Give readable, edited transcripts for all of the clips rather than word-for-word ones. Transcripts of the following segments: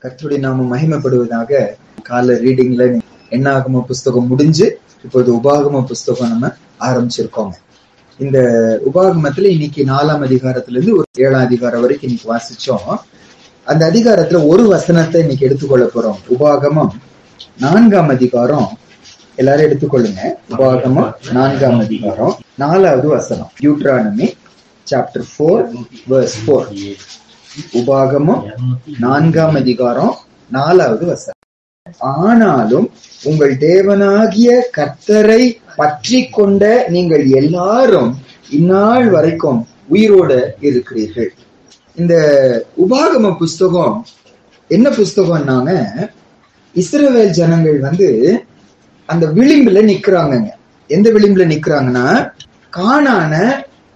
கர்த்தருடைய நாமம் மகிமைப்படுவதாக. கால ரீடிங்ல என்னாகம புஸ்தகம் முடிஞ்சு இப்போது உபாகம புஸ்தகம் நம்ம ஆரம்பிச்சிருக்கோங்க. இந்த உபாகமத்துல இன்னைக்கு 4ஆம் அதிகாரத்துல இருந்து ஒரு 7ஆம் அதிகாரம் வரைக்கும் இன்னைக்கு வாசிச்சோம். அந்த அதிகாரத்துல ஒரு வசனத்தை இன்னைக்கு எடுத்துக்கொள்ள போறோம். உபாகமம் 4ஆம் அதிகாரம், எல்லாரும் எடுத்துக்கொள்ளுங்க. உபாகமம் 4ஆம் அதிகாரம் 4வது வசனம். Deuteronomy chapter 4 verse 4. உபாகமம் 4ஆம் அதிகாரம் 4வது வசனம். ஆனாலும் உங்கள் தேவனாகிய கர்த்தரை பற்றி கொண்ட நீங்கள் எல்லாரும் இந்நாள் வரைக்கும் உயிரோட இருக்கிறீர்கள். இந்த உபாகம புஸ்தகம் என்ன புஸ்தகம்னாங்க, இஸ்ரவேல் ஜனங்கள் அந்த விளிம்புல நிக்கிறாங்க. எந்த விளிம்புல நிக்கிறாங்கன்னா, கானான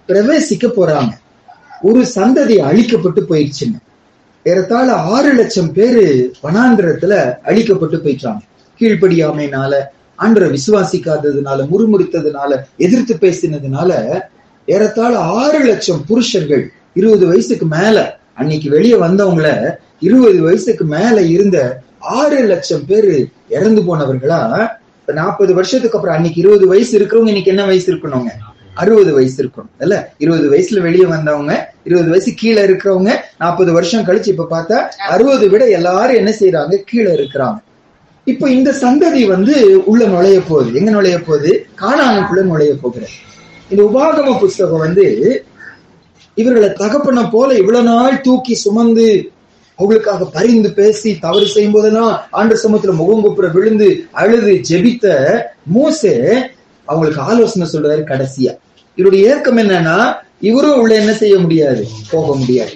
பிரவேசிக்க போறாங்க. ஒரு சந்ததி அழிக்கப்பட்டு போயிடுச்சுங்க. ஏறத்தாழ 6 லட்சம் பேரு வனாந்திரத்துல அழிக்கப்பட்டு போயிட்டாங்க. கீழ்ப்படியாமையினால, ஆண்டவரை விசுவாசிக்காததுனால, முறுமுறுத்ததுனால, எதிர்த்து பேசினதுனால ஏறத்தாழ 6 லட்சம் புருஷர்கள் 20 வயசுக்கு மேல, அன்னைக்கு வெளியே வந்தவங்கள 20 வயசுக்கு மேல இருந்த 6 லட்சம் பேரு இறந்து போனவர்களா. 40 வருஷத்துக்கு அப்புறம் அன்னைக்கு 20 வயசு இருக்கிறவங்க இன்னைக்கு என்ன வயசு இருக்கணுங்க? 60 வயசு இருக்கணும் இல்ல? 20 வயசுல வெளியே வந்தவங்க, 20 வயசு கீழே இருக்கிறவங்க 40 வருஷம் கழிச்சு இப்ப பார்த்தா 60 விட எல்லாரும் என்ன செய்யறாங்க? கீழே இருக்கிறாங்க. இப்ப இந்த சந்ததி உள்ள நுழைய போகுது. எங்க நுழைய போகுது? கானானுக்குள்ள நுழைய போகிற. இந்த உபாகம புஸ்தகம் இவர்களை தகப்பன போல இவ்வளவு நாள் தூக்கி சுமந்து அவங்களுக்காக பரிந்து பேசி தவறு செய்யும் போதெல்லாம் ஆண்டவர் சமூகத்துல முகங்குப்புற விழுந்து அழுது ஜெபித்த மோசே அவங்களுக்கு ஆலோசனை சொல்றாரு. கடைசியா இவருடைய ஏற்கம் என்னன்னா, இவரும் உள்ள என்ன செய்ய முடியாது? போக முடியாது.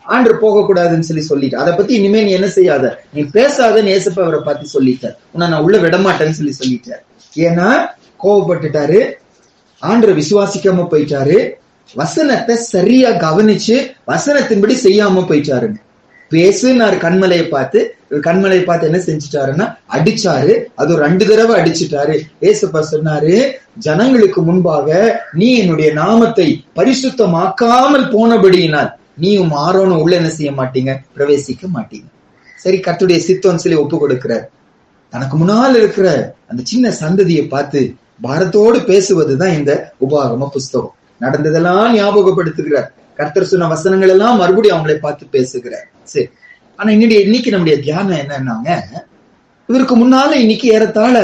ஆண்டவர் போக கூடாதுன்னு சொல்லிட்டு, அதை பத்தி இனிமே நீ என்ன செய்யாத, நீ பேசாதன்னு ஏசப்பா அவரை பார்த்து சொல்லிட்டார். உன்னை நான் உள்ள விட மாட்டேன்னு சொல்லிட்டார். ஏன்னா கோவப்பட்டுட்டாரு, ஆண்டரை விசுவாசிக்காம போயிட்டாரு, வசனத்தை சரியா கவனிச்சு வசனத்தின்படி செய்யாம போயிட்டாருங்க. பேசுனாரு கண்மலையை பார்த்து. கண்மலையை பார்த்து என்ன செஞ்சுட்டாருன்னா அடிச்சாரு. அது 2 தடவை அடிச்சுட்டாரு. ஏசப்பா சொன்னாரு, ஜனங்களுக்கு முன்பாக நீ என்னுடைய நாமத்தை பரிசுத்தமாக்காமல் போனபடியினால் நீயும் ஆரோனும் உள்ள என்ன செய்ய மாட்டீங்க? பிரவேசிக்க மாட்டீங்க. சரி, கர்த்தருடைய சித்தம் சொல்லி ஒப்பு கொடுக்கிறார். தனக்கு முன்னால் இருக்கிற அந்த சின்ன சந்ததியை பார்த்து பாரத்தோடு பேசுவதுதான் இந்த உபாகம புஸ்தகம். நடந்ததெல்லாம் ஞாபகப்படுத்துகிறார். கர்த்தர் சொன்ன வசனங்கள் எல்லாம் மறுபடியும் அவங்களை பார்த்து பேசுகிறார். சரி, ஆனா இன்னைக்கு நம்முடைய தியானம் என்னன்னாங்க, இவருக்கு முன்னால இன்னைக்கு ஏறத்தாழ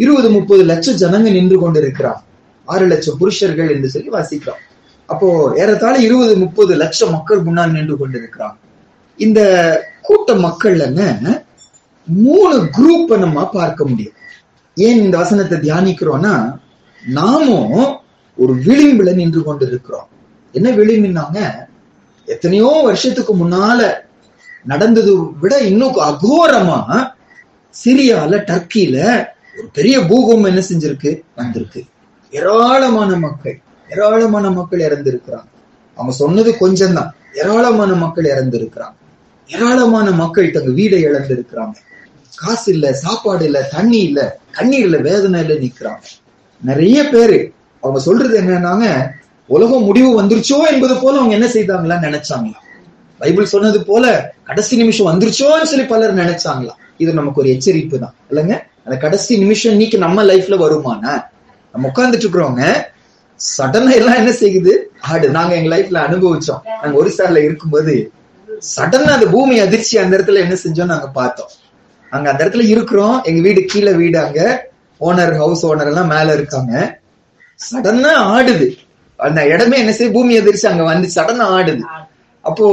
20-30 லட்சம் ஜனங்க நின்று கொண்டு இருக்கிறாங்க. 6 லட்சம் புருஷர்கள் என்று சொல்லி வாசிக்கிறோம். அப்போ ஏறத்தாழ 20-30 லட்சம் மக்கள் முன்னால் நின்று கொண்டு இருக்கிறாங்க. இந்த கூட்ட மக்கள்ல 3 குரூப் நம்ம பார்க்க முடியும். ஏன் இந்த வசனத்தை தியானிக்கிறோம்னா, நாமும் ஒரு விளிம்புல நின்று கொண்டு இருக்கிறோம். என்ன விளிம்புனாங்க, எத்தனையோ வருஷத்துக்கு முன்னால நடந்தது விட இன்னும் அகோரமா சிரியால, டர்க்கில ஒரு பெரிய பூகம்பம் என்ன செஞ்சிருக்கு? வந்திருக்கு. ஏராளமான மக்கள் இறந்திருக்கிறாங்க. அவங்க சொன்னது கொஞ்சம் தான். ஏராளமான மக்கள் இறந்திருக்கிறாங்க. ஏராளமான மக்கள் தங்க வீடை இழந்திருக்கிறாங்க. காசு இல்ல, சாப்பாடு இல்ல, தண்ணி இல்ல, கண்ணீர்ல, வேதனையில நிக்கிறாங்க. நிறைய பேரு அவங்க சொல்றது என்னன்னாங்க, உலகம் முடிவு வந்துருச்சோ என்பது போல அவங்க என்ன செய்தாங்களா? நினைச்சாங்களா? பைபிள் சொன்னது போல கடைசி நிமிஷம் வந்துருச்சோன்னு சொல்லி பலர் நினைச்சாங்களா? இது நமக்கு ஒரு எச்சரிப்பு தான் இல்லைங்க. அந்த கடைசி நிமிஷம் இன்னைக்கு நம்ம லைஃப்ல வருமானா? நம்ம உட்கார்ந்துட்டு இருக்கிறவங்க சடனா எல்லாம் என்ன செய்யுது? நாங்க எங்க லைஃப்ல அனுபவிச்சோம். நாங்க ஒரிசால இருக்கும்போது சடனா அந்த பூமி அதிர்ச்சி அந்த இடத்துல என்ன செஞ்சோம் நாங்க பார்த்தோம். அங்க அந்த இடத்துல இருக்கிறோம். எங்க வீடு கீழே வீடு, அங்க ஓனர், ஹவுஸ் ஓனர் எல்லாம் மேல இருக்காங்க. சடனா ஆடுது அந்த இடமே. என்ன செய்ய? பூமி அதிர்ச்சி அங்க வந்து சடனா ஆடுது. அப்போ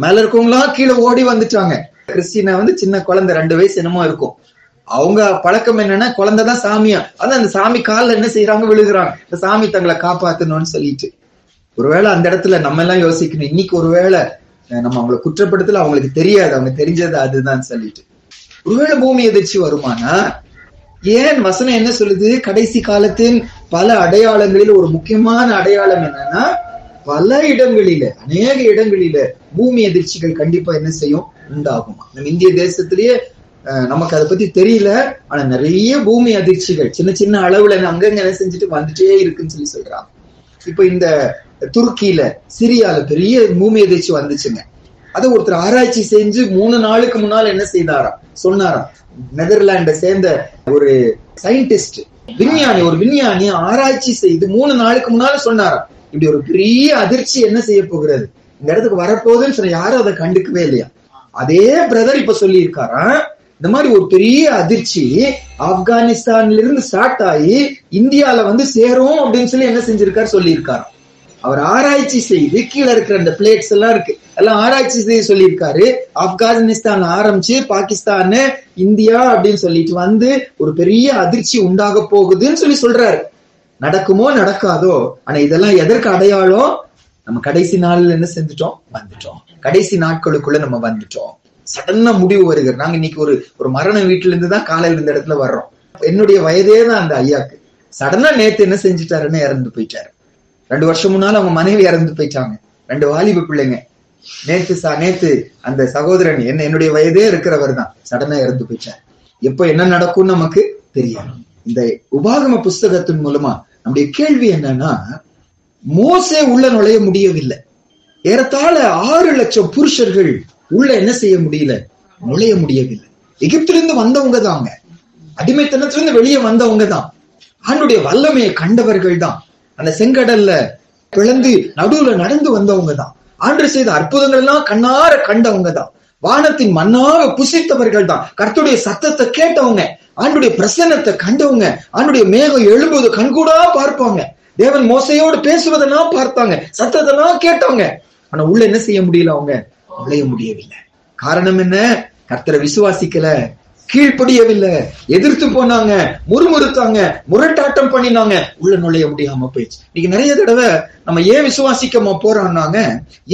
மேல இருக்கவங்களாம் கீழே ஓடி வந்துட்டாங்க. கிறிஸ்டினா சின்ன குழந்தை, 2 வயசு என்னமோ இருக்கும். அவங்க பழக்கம் என்னன்னா, குழந்தைதான் சாமியா, அதான் அந்த சாமி காலில் என்ன செய்யறாங்க? விழுகிறாங்க. இந்த சாமி தங்களை காப்பாத்தணும்னு சொல்லிட்டு. ஒருவேளை அந்த இடத்துல நம்ம எல்லாம் யோசிக்கணும், இன்னைக்கு ஒருவேளை நம்ம அவங்களை குற்றப்படுத்தல, அவங்களுக்கு தெரியாது, அவங்க தெரிஞ்சது அதுதான் சொல்லிட்டு. ஒருவேளை பூமி எதிர்ச்சி வருமானா? ஏன் வசனம் என்ன சொல்லுது? கடைசி காலத்தின் பல அடையாளங்களில் ஒரு முக்கியமான அடையாளம் என்னன்னா, பல இடங்களில, அநேக இடங்களில பூமி எதிர்ச்சிகள் கண்டிப்பா என்ன செய்யும்? உண்டாகுமா? நம்ம இந்திய தேசத்திலேயே நமக்கு அதை பத்தி தெரியல, ஆனா நிறைய பூமி அதிர்ச்சிகள் சின்ன சின்ன அளவுல அங்கங்க என்ன செஞ்சுட்டு வந்துட்டே இருக்குன்னு சொல்றாங்க. இப்ப இந்த துருக்கியில, சிரியால பெரிய பூமி அதிர்ச்சி வந்துச்சுங்க. அதை ஒருத்தர் ஆராய்ச்சி செஞ்சு 3 நாளுக்கு முன்னால் என்ன செய்தாராம் சொன்னாராம். நெதர்லாண்டை சேர்ந்த ஒரு சயின்டிஸ்ட், ஒரு விஞ்ஞானி ஆராய்ச்சி செய்து 3 நாளுக்கு முன்னால சொன்னாராம், இப்படி ஒரு பெரிய அதிர்ச்சி என்ன செய்ய போகிறது, இந்த இடத்துக்கு வரப்போகுதுன்னு சொன்ன. யாரும் அதை கண்டுக்கவே இல்லையா. அதே பிரதர் இப்ப சொல்லி இருக்காராம், இந்த மாதிரி ஒரு பெரிய அதிர்ச்சி ஆப்கானிஸ்தான்ல இருந்து ஸ்டார்ட் ஆகி இந்தியால வந்து சேரும் அப்படின்னு சொல்லி என்ன செஞ்சிருக்காரு சொல்லி இருக்காராம். அவர் ஆராய்ச்சி செய்து கீழே இருக்கிற அந்த பிளேட்ஸ் எல்லாம் இருக்கு, எல்லாம் ஆராய்ச்சி செய்து சொல்லியிருக்காரு. ஆப்கானிஸ்தான் ஆரம்பிச்சு பாகிஸ்தான், இந்தியா அப்படின்னு சொல்லிட்டு வந்து ஒரு பெரிய அதிர்ச்சி உண்டாக போகுதுன்னு சொல்லி சொல்றாரு. நடக்குமோ நடக்காதோ, ஆனா இதெல்லாம் எதற்கு அடையாளம்? நம்ம கடைசி நாள்ல என்ன செஞ்சுட்டோம், வந்துட்டோம். கடைசி நாட்களுக்குள்ள நம்ம வந்துட்டோம். சடனா முடிவு வருகிறது. நாங்க இன்னைக்கு ஒரு மரண வீட்டுல இருந்து தான் காலையில் இந்த இடத்துல வர்றோம். என்னுடைய வயதே தான் அந்த ஐயாக்கு. சடனா நேத்து என்ன செஞ்சுட்டாருன்னு இறந்து போயிட்டாரு. 2 வருஷம் முன்னால அவங்க மனைவி இறந்து போயிட்டாங்க. 2 வாலிப பிள்ளைங்க. நேத்து அந்த சகோதரன் என்னுடைய வயதே இருக்கிறவர் தான் சடனா இறந்து போயிட்டார். எப்ப என்ன நடக்கும் நமக்கு தெரியாது. இந்த உபாகம புஸ்தகத்தின் மூலமா நம்முடைய கேள்வி என்னன்னா, மோசே உள்ள நுழைய முடியவில்லை. ஏறத்தாழ 6 லட்சம் புருஷர்கள் உள்ள என்ன செய்ய முடியல, நுழைய முடியவில்லை. எகிப்திலிருந்து வந்தவங்க தாங்க, அடிமைத்தனத்திலிருந்து வெளியே வந்தவங்க தான், ஆண்டுடைய வல்லமையை கண்டவர்கள் தான், அந்த செங்கடல்ல பிளந்து நடுவுல நடந்து வந்தவங்க தான், ஆண்டு செய்த அற்புதங்கள் எல்லாம் கண்ணார கண்டவங்க தான், வானத்தின் மண்ணாக புசித்தவர்கள் தான், கர்த்தருடைய சத்தத்தை கேட்டவங்க, ஆண்டுடைய பிரசன்னத்தை கண்டவங்க, ஆண்டுடைய மேகம் எழும்புவது கண்கூடா பார்ப்பாங்க, தேவன் மோசையோடு பேசுவதெல்லாம் பார்த்தாங்க, சத்தத்தெல்லாம் கேட்டவங்க. ஆனா உள்ள என்ன செய்ய முடியல, அவங்க நுழைய முடியவில்லை. காரணம் என்ன? கர்த்தரை விசுவாசிக்கல, கீழ்ப்படியவில்லை, எதிர்த்து போனாங்க, முறுமுறுத்தாங்க, முரட்டாட்டம் பண்ணினாங்க, உள்ள நுழைய முடியாம போயிடுச்சு. இன்னைக்கு நிறைய தடவை நம்ம ஏன் விசுவாசிக்காம போறோம்னாங்க,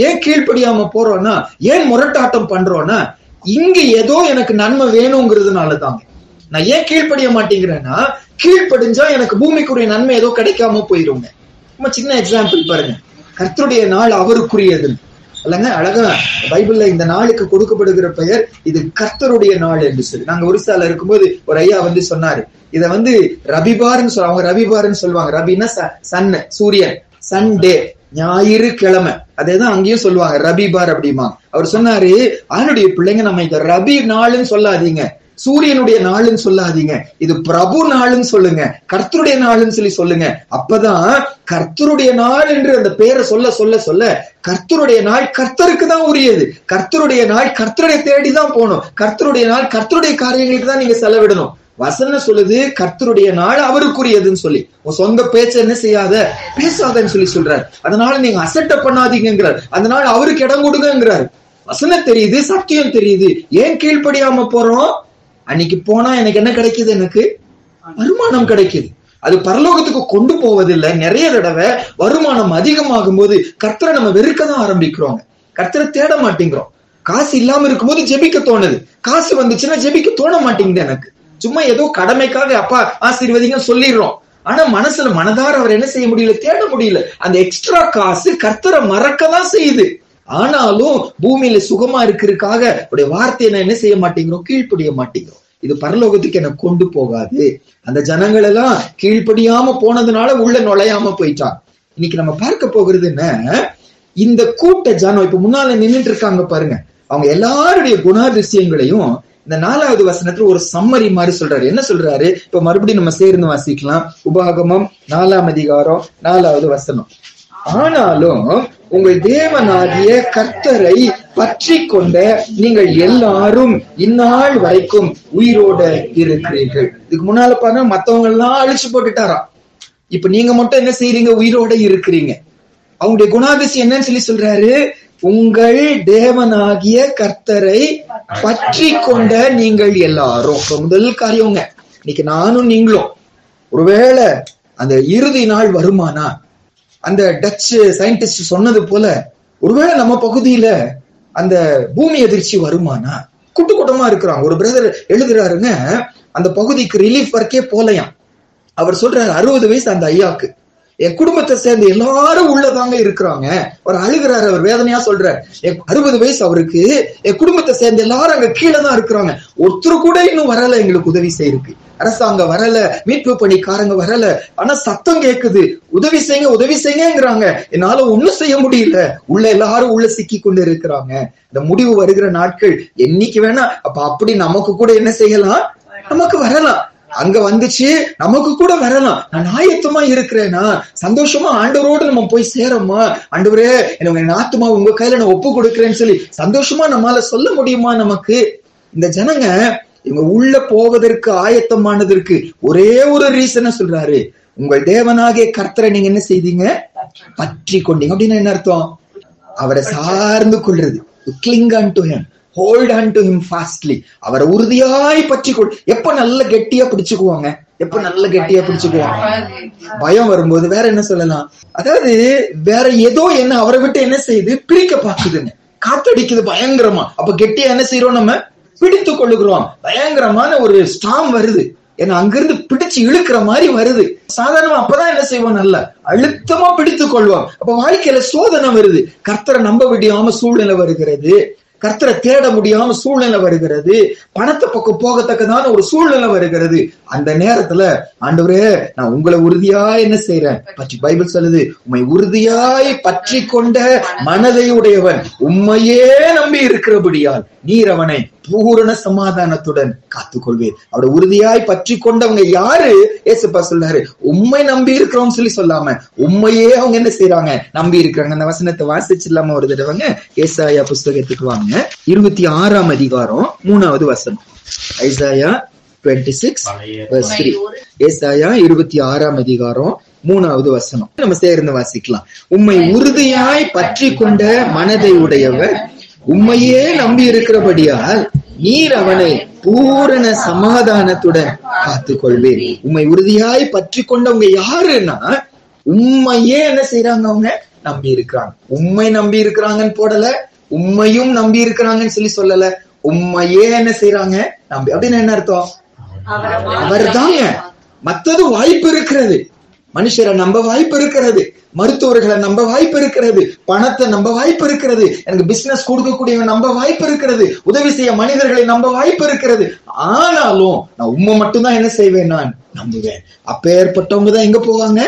ஏன் கீழ்ப்படியாம போறோம்னா, ஏன் முரட்டாட்டம் பண்றோம்னா, இங்க ஏதோ எனக்கு நன்மை வேணுங்கிறதுனால தாங்க. நான் ஏன் கீழ்ப்படிய மாட்டேங்கிறேன்னா, கீழ்ப்படிஞ்சா எனக்கு பூமிக்குரிய நன்மை ஏதோ கிடைக்காம போயிருங்க. நம்ம சின்ன எக்ஸாம்பிள் பாருங்க, கர்த்தருடைய நாள் அவருக்குரியது இல்லைங்க. அழகா பைபிள்ல இந்த நாளுக்கு கொடுக்கப்படுகிற பெயர் இது கர்த்தருடைய நாள் என்று சொல்லி. நாங்க ஒரிசால இருக்கும்போது ஒரு ஐயா வந்து சொன்னாரு, இத வந்து ரபிபார்ன்னு சொல்லுவாங்க. அவங்க ரபிபார்ன்னு சொல்லுவாங்க. ரபின்னா சன், சூரியன், சண்டே, ஞாயிறு கிழமை, அதேதான் அங்கேயும் சொல்லுவாங்க, ரபிபார் அப்படிமா. அவர் சொன்னாரு, ஆணுடைய பிள்ளைங்க, நம்ம இத ரபி நாள்னு சொல்லாதீங்க, சூரியனுடைய நாள்னு சொல்லாதீங்க, இது பிரபு நாள்னு சொல்லுங்க, கர்த்தருடைய நாள்னு சொல்லி சொல்லுங்க. அப்பதான் கர்த்தருடைய நாள் என்று அந்த பேரை சொல்ல சொல்ல சொல்ல கர்த்தருடைய நாள் கர்த்தருக்கு தான் உரியது. கர்த்தருடைய நாள் கர்த்தருடைய தேடிதான் போகணும். கர்த்தருடைய நாள் கர்த்தருடைய காரியங்களுக்கு தான் நீங்க செலவிடணும். வசனம் சொல்லுது கர்த்தருடைய நாள் அவருக்குரியதுன்னு சொல்லி. உன் சொந்த பேச்ச என்ன செய்யாத, பேசாதன்னு சொல்லி சொல்றாரு. அதனால நீங்க அசட்டை பண்ணாதீங்கிறார். அதனால அவருக்கு இடம் கொடுங்கிறாரு. வசனம் தெரியுது, சத்தியம் தெரியுது, ஏன் கீழ்ப்படியாம போறோம்? அன்னைக்கு போனா எனக்கு என்ன கிடைக்குது, எனக்கு வருமானம் கிடைக்குது. அது பரலோகத்துக்கு கொண்டு போவதில்லை. நிறைய தடவை வருமானம் அதிகமாகும் போது கர்த்தரை நம்ம வெறுக்கதான் ஆரம்பிக்கிறோம், கர்த்தரை தேட மாட்டேங்கிறோம். காசு இல்லாம இருக்கும்போது ஜெபிக்க தோணுது, காசு வந்துச்சுன்னா ஜெபிக்க தோண மாட்டேங்குது. எனக்கு சும்மா ஏதோ கடமைக்காக அப்பா ஆசீர்வதிங்க சொல்லிடுறோம். ஆனா மனசுல மனதார அவர் என்ன செய்ய முடியல, தேட முடியல. அந்த எக்ஸ்ட்ரா காசு கர்த்தரை மறக்கதான் செய்யுது. ஆனாலும் பூமியில சுகமா இருக்கிறதுக்காக உடைய வார்த்தையை நான் என்ன செய்ய மாட்டேங்கிறோம், கீழ்ப்படிய மாட்டேங்கிறோம். இது பரலோகத்துக்கு எனக்கு கொண்டு போகாது. அந்த ஜனங்கள் எல்லாம் கீழ்ப்படியாம போனதுனால உள்ள நுழையாம போயிட்டான். இன்னைக்கு நம்ம பார்க்க போகிறது என்ன, இந்த கூட்ட ஜனம் இப்ப முன்னால நின்றுட்டு இருக்காங்க பாருங்க, அவங்க எல்லாருடைய குணாதிசயங்களையும் இந்த 4வது வசனத்துல ஒரு சம்மரி மாதிரி சொல்றாரு. என்ன சொல்றாரு? இப்ப மறுபடியும் நம்ம சேர்ந்து வாசிக்கலாம். உபாகமம் 4ஆம் அதிகாரம் 4வது வசனம். ஆனாலும் உங்கள் தேவனாகிய கர்த்தரை பற்றி கொண்ட நீங்கள் எல்லாரும் இந்நாள் வரைக்கும் உயிரோட இருக்கிறீர்கள். இதுக்கு முன்னால பாருங்க, மத்தவங்க எல்லாம் அழிச்சு போட்டுட்டாராம். இப்ப நீங்க மட்டும் என்ன செய்றீங்க, உயிரோட இருக்கிறீங்க. அவங்களுடைய குணாதிசயம் என்னன்னு சொல்லி சொல்றாரு, உங்கள் தேவனாகிய கர்த்தரை பற்றி கொண்ட நீங்கள் எல்லாரும். முதல் காரியங்க, இன்னைக்கு நானும் நீங்களும் ஒருவேளை அந்த இறுதி நாள் வருமானா, அந்த டச்சு சயின்டிஸ்ட் சொன்னது போல ஒருவேளை நம்ம பகுதியில அந்த பூமி எதிர்ச்சி வருமானா, கூட்டு கூட்டமா இருக்கிறாங்க. ஒரு பிரதர் எழுதுறாருங்க, அந்த பகுதிக்கு ரிலீஃப் ஒர்க்கே போலையாம். அவர் சொல்றாரு, 60 வயசு அந்த ஐயாக்கு, என் குடும்பத்தை சேர்ந்து எல்லாரும் உள்ளதாங்க இருக்கிறாங்க. அவர் அழுகிறாரு, அவர் வேதனையா சொல்றாரு, 60 வயசு அவருக்கு, என் குடும்பத்தை சேர்ந்து எல்லாரும் அங்க கீழே தான் இருக்கிறாங்க, ஒருத்தர் கூட இன்னும் வரல எங்களுக்கு உதவி செய்யிருக்கு. அரசாங்கம் வரல, மீட்பு பணிக்காரங்க வரல, ஆனா சத்தம் கேக்குது, உதவி செய்யுங்க உதவி செய்யுங்கிறாங்க. என்னால ஒண்ணும் செய்ய முடியல. உள்ள எல்லாரும் உள்ள சிக்கி கொண்டு இருக்கிறாங்க. இந்த முடிவு வருகிற நாட்கள் என்னைக்கு வேணா, அப்ப அப்படி நமக்கு கூட என்ன செய்யலாம், நமக்கு வரலாம். அங்க வந்துச்சு, நமக்கு கூட வரலாம். நான் ஆயத்தமா இருக்கிறேனா, சந்தோஷமா ஆண்டவரோடு நம்ம போய் சேரோமா, ஆண்டவரே என் ஆத்துமா உங்க கையில நான் ஒப்பு கொடுக்கிறேன்னு சொல்லி சந்தோஷமா நம்மளால சொல்ல முடியுமா? நமக்கு இந்த ஜனங்க இவங்க உள்ள போவதற்கு ஆயத்தமானதற்கு ஒரே ஒரு ரீசனை சொல்றாரு, உங்கள் தேவனாகிய கர்த்தரை நீங்க என்ன செய்தீங்க, பற்றி கொண்டீங்க. அப்படின்னு என்ன அர்த்தம்? அவரை சார்ந்து கொள்றது. cling unto him, hold unto him fastly. அவரை உறுதியாய் பற்றிக்கொள். எப்ப நல்ல கெட்டியா பிடிச்சுக்குவாங்க, எப்ப நல்ல கெட்டியா பிடிச்சுக்குவாங்க? பயம் வரும்போது. வேற என்ன சொல்லலாம், அதாவது வேற ஏதோ என்ன அவரை விட்டு என்ன செய்யுது, பிரிக்க பாக்குதுங்க. காத்தடிக்குது பயங்கரமா. அப்ப கெட்டியா என்ன செய்யறோம், நம்ம பிடித்து கொள்ளுகிறோம். பயங்கரமான ஒரு ஸ்டார்ம் வருது, ஏன்னா அங்கிருந்து பிடிச்சு இழுக்கிற மாதிரி வருது. சாதாரணமா அப்பதான் என்ன செய்வோம், நல்ல அழுத்தமா பிடித்து கொள்வோம். அப்ப வாழ்க்கையில சோதனை வருது, கர்த்தரை நம்ப முடியாம சூழ்நிலை வருகிறது, கர்த்தரை தேட முடியாம சூழ்நிலை வருகிறது, பணத்தை பக்கம் போகத்தக்கதான ஒரு சூழ்நிலை வருகிறது. அந்த நேரத்துல ஆண்டவரே நான் உங்களை உறுதியா என்ன செய்யறேன் பற்றி, பைபிள் சொல்லுது, உம்மை உறுதியாய் பற்றி கொண்ட மனதை உடையவன் உம்மையே நம்பி இருக்கிறபடியால் நீர் அவனை பூரண சமாதானத்துடன் காத்துக்கொள்வேன். அவட உறுதியாய் பற்றி கொண்டவங்க யாரு? ஏசப்பா சொல்றாரு, உண்மை நம்பி இருக்கிறோம் சொல்லி சொல்லாம உண்மையே அவங்க என்ன செய்யறாங்க, நம்பி இருக்கிறாங்க. அந்த வசனத்தை வாசிச்சிடலாம ஒரு தடவைங்க. ஏசாயா புஸ்தகத்துக்கு வாங்க, 26ஆம் அதிகாரம் 3வது வசனம். ஐசாயா 26:3. ஏசாயா 26ஆம் அதிகாரம் 3வது வசனம். நம்ம சேர்ந்து வாசிக்கலாம். உம்மை உறுதியாய் பற்றி கொண்ட மனதை உடையவர் உம்மையே நம்பி இருக்கிறபடியால் நீர் அவனை பூரண சமாதானத்துடன் காத்துக்கொள்வேன். உம்மை உறுதியாய் பற்றி கொண்டவங்க யாருன்னா, உண்மையே என்ன செய்யறாங்க, அவங்க நம்பி இருக்கிறாங்க. உண்மை நம்பி இருக்கிறாங்கன்னு போடல, உண்மையும் நம்பி இருக்கிறாங்கன்னு சொல்லி சொல்லல, உண்மையே என்ன செய்யறாங்க, நம்பி. அப்படின்னு என்ன அர்த்தம்? அவர் தாங்க. மத்தது வாய்ப்பு இருக்கிறது, மனுஷரை நம்ப வாய்ப்பு இருக்கிறது, மருத்துவர்களை நம்ப வாய்ப்பு இருக்கிறது, பணத்தை நம்ப வாய்ப்பு இருக்கிறது, எனக்கு பிசினஸ் கொடுக்கக்கூடியவன் நம்ப வாய்ப்பு இருக்கிறது, உதவி செய்ய மனிதர்களை நம்ப வாய்ப்பு இருக்கிறது. ஆனாலும் நான் உண்மை மட்டும்தான் என்ன செய்வேன், நான் நம்புவேன். அப்பேற்பட்டவங்க தான் எங்க போவாங்க,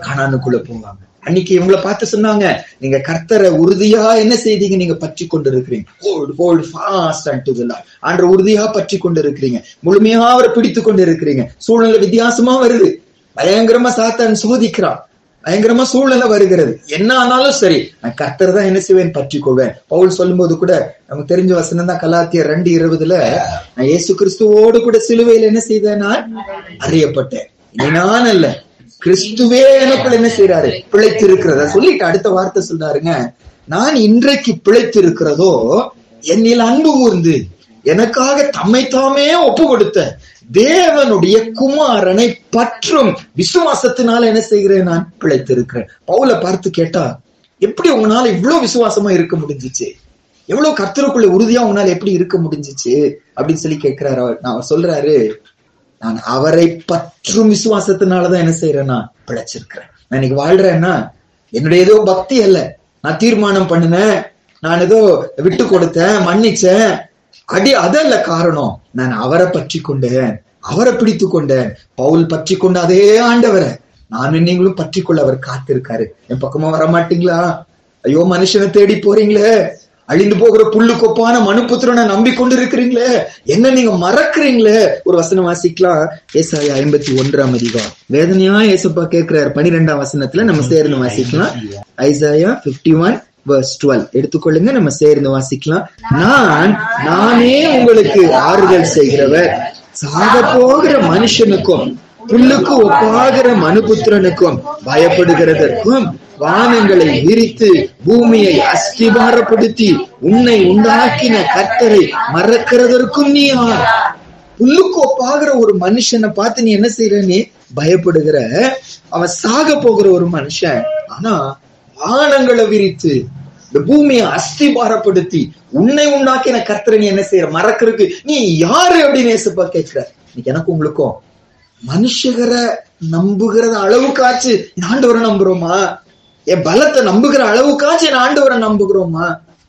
கானானுக்குள்ள போவாங்க. அன்னைக்கு இவங்களை பார்த்து சொன்னாங்க, நீங்க கர்த்தரை உறுதியா என்ன செய்தீங்க, நீங்க பற்றி கொண்டு இருக்கிறீங்க. ஆண்டவரை உறுதியா பற்றி கொண்டு இருக்கிறீங்க, முழுமையா அவரை பிடித்து கொண்டு இருக்கிறீங்க. சூழ்நிலை வித்தியாசமா வருது, பயங்கரமா சாத்தான் சோதிக்கிறான், பயங்கரமா சூழ்நிலை வருகிறது. என்ன ஆனாலும் சரி நான் கர்த்தர் தான் என்ன செய்வேன், பற்றி கொள்வேன். பவுல் சொல்லும் போது கூட நமக்கு தெரிஞ்ச வசனம் தான், கலாத்தியர் 2:20 நான் இயேசு கிறிஸ்துவோடு கூட சிலுவையில் என்ன செய்தேன், நான் அறியப்பட்டேன். நான் அல்ல, கிறிஸ்துவே எனக்குள்ள என்ன செய்யறாரு, பிழைத்து இருக்கிறத சொல்லிட்டு அடுத்த வார்த்தை சொல்றாருங்க, நான் இன்றைக்கு பிழைத்து இருக்கிறதோ என்னில் அன்பு கூர்ந்து எனக்காக தம்மை தாமே ஒப்பு கொடுத்த தேவனுடைய குமாரனை பற்றும் விசுவாசத்தினால என்ன செய்கிறேன், நான் பிழைத்திருக்கிறேன். பவுலை பார்த்து கேட்டா, எப்படி உங்களால இவ்வளவு விசுவாசமா இருக்க முடிஞ்சிச்சு, எவ்வளவு கர்த்தருக்குள்ள உறுதியா உங்களால எப்படி இருக்க முடிஞ்சிச்சு அப்படின்னு சொல்லி கேட்கிறாரு. அவர் சொல்றாரு, நான் அவரை பற்றும் விசுவாசத்தினாலதான் என்ன செய்யறேன், நான் பிழைச்சிருக்கிறேன். நான் இன்னைக்கு வாழ்றேன்னா என்னுடைய ஏதோ பக்தி அல்ல, நான் தீர்மானம் பண்ணினேன், நான் ஏதோ விட்டு கொடுத்தேன், மன்னிச்சேன், அதல்ல காரணம். நான் அவரை பற்றி கொண்டேன், அவரை பிடித்து கொண்டேன். பவுல் பற்றி கொண்ட அதே ஆண்டவரை நானும் நீங்களும் பற்றி கொள்ள அவர் காத்திருக்காரு. என் பக்கமா வரமாட்டீங்களா? ஐயோ மனுஷனை தேடி போறீங்களே, அழிந்து போகிற புல்லு கொப்பான மனுபுத்திரனை நம்பிக்கொண்டு இருக்கிறீங்களே, என்ன நீங்க மறக்கிறீங்களே. ஒரு வசனம் வாசிக்கலாம், ஏசாயா 51ஆம் அதிகாரம். வேதனையா ஏசப்பா கேட்கிறார் 12ஆம் வசனத்துல, நம்ம சேர்ந்து வாசிக்கலாம். ஐசாயா 51:12 எடுத்துக்கொள்ளுங்க, நம்ம சேர்ந்து வாசிக்கலாம். நானே உங்களுக்கு ஆறுதல் செய்கிறவர், சாக போகிற மனுஷனுக்கும் புல்லுக்கு ஒப்பாகிற மனுபுத்திரனுக்கும் பயப்படுகிறதற்கும் வானங்களை விரித்து பூமியை அஸ்திபாரப்படுத்தி உன்னை உண்டாக்கின கர்த்தரை மறக்கிறதற்கும் நீ யார்? புல்லுக்கு ஒப்பாகிற ஒரு மனுஷனை பார்த்து நீ என்ன செய்யற, நீ பயப்படுகிற. அவன் சாக போகிற ஒரு மனுஷன், ஆனா வானங்களை விரித்து இந்த பூமியை அஸ்திபாரப்படுத்தி உன்னை உண்டாக்கின கர்த்தரை நீ என்ன செய்யற, மறக்கிறதுக்கு நீ யாரு அப்படின்னு ஏசப்பா கேட்கிற. இன்னைக்கு எனக்கு உங்களுக்கும் மனுஷகரை நம்புகிறத அளவுக்காச்சு ஆண்டவரை நம்புறோமா? என் பலத்தை நம்புகிற அளவுக்காச்சு ஆண்டவரை நம்புகிறோமா?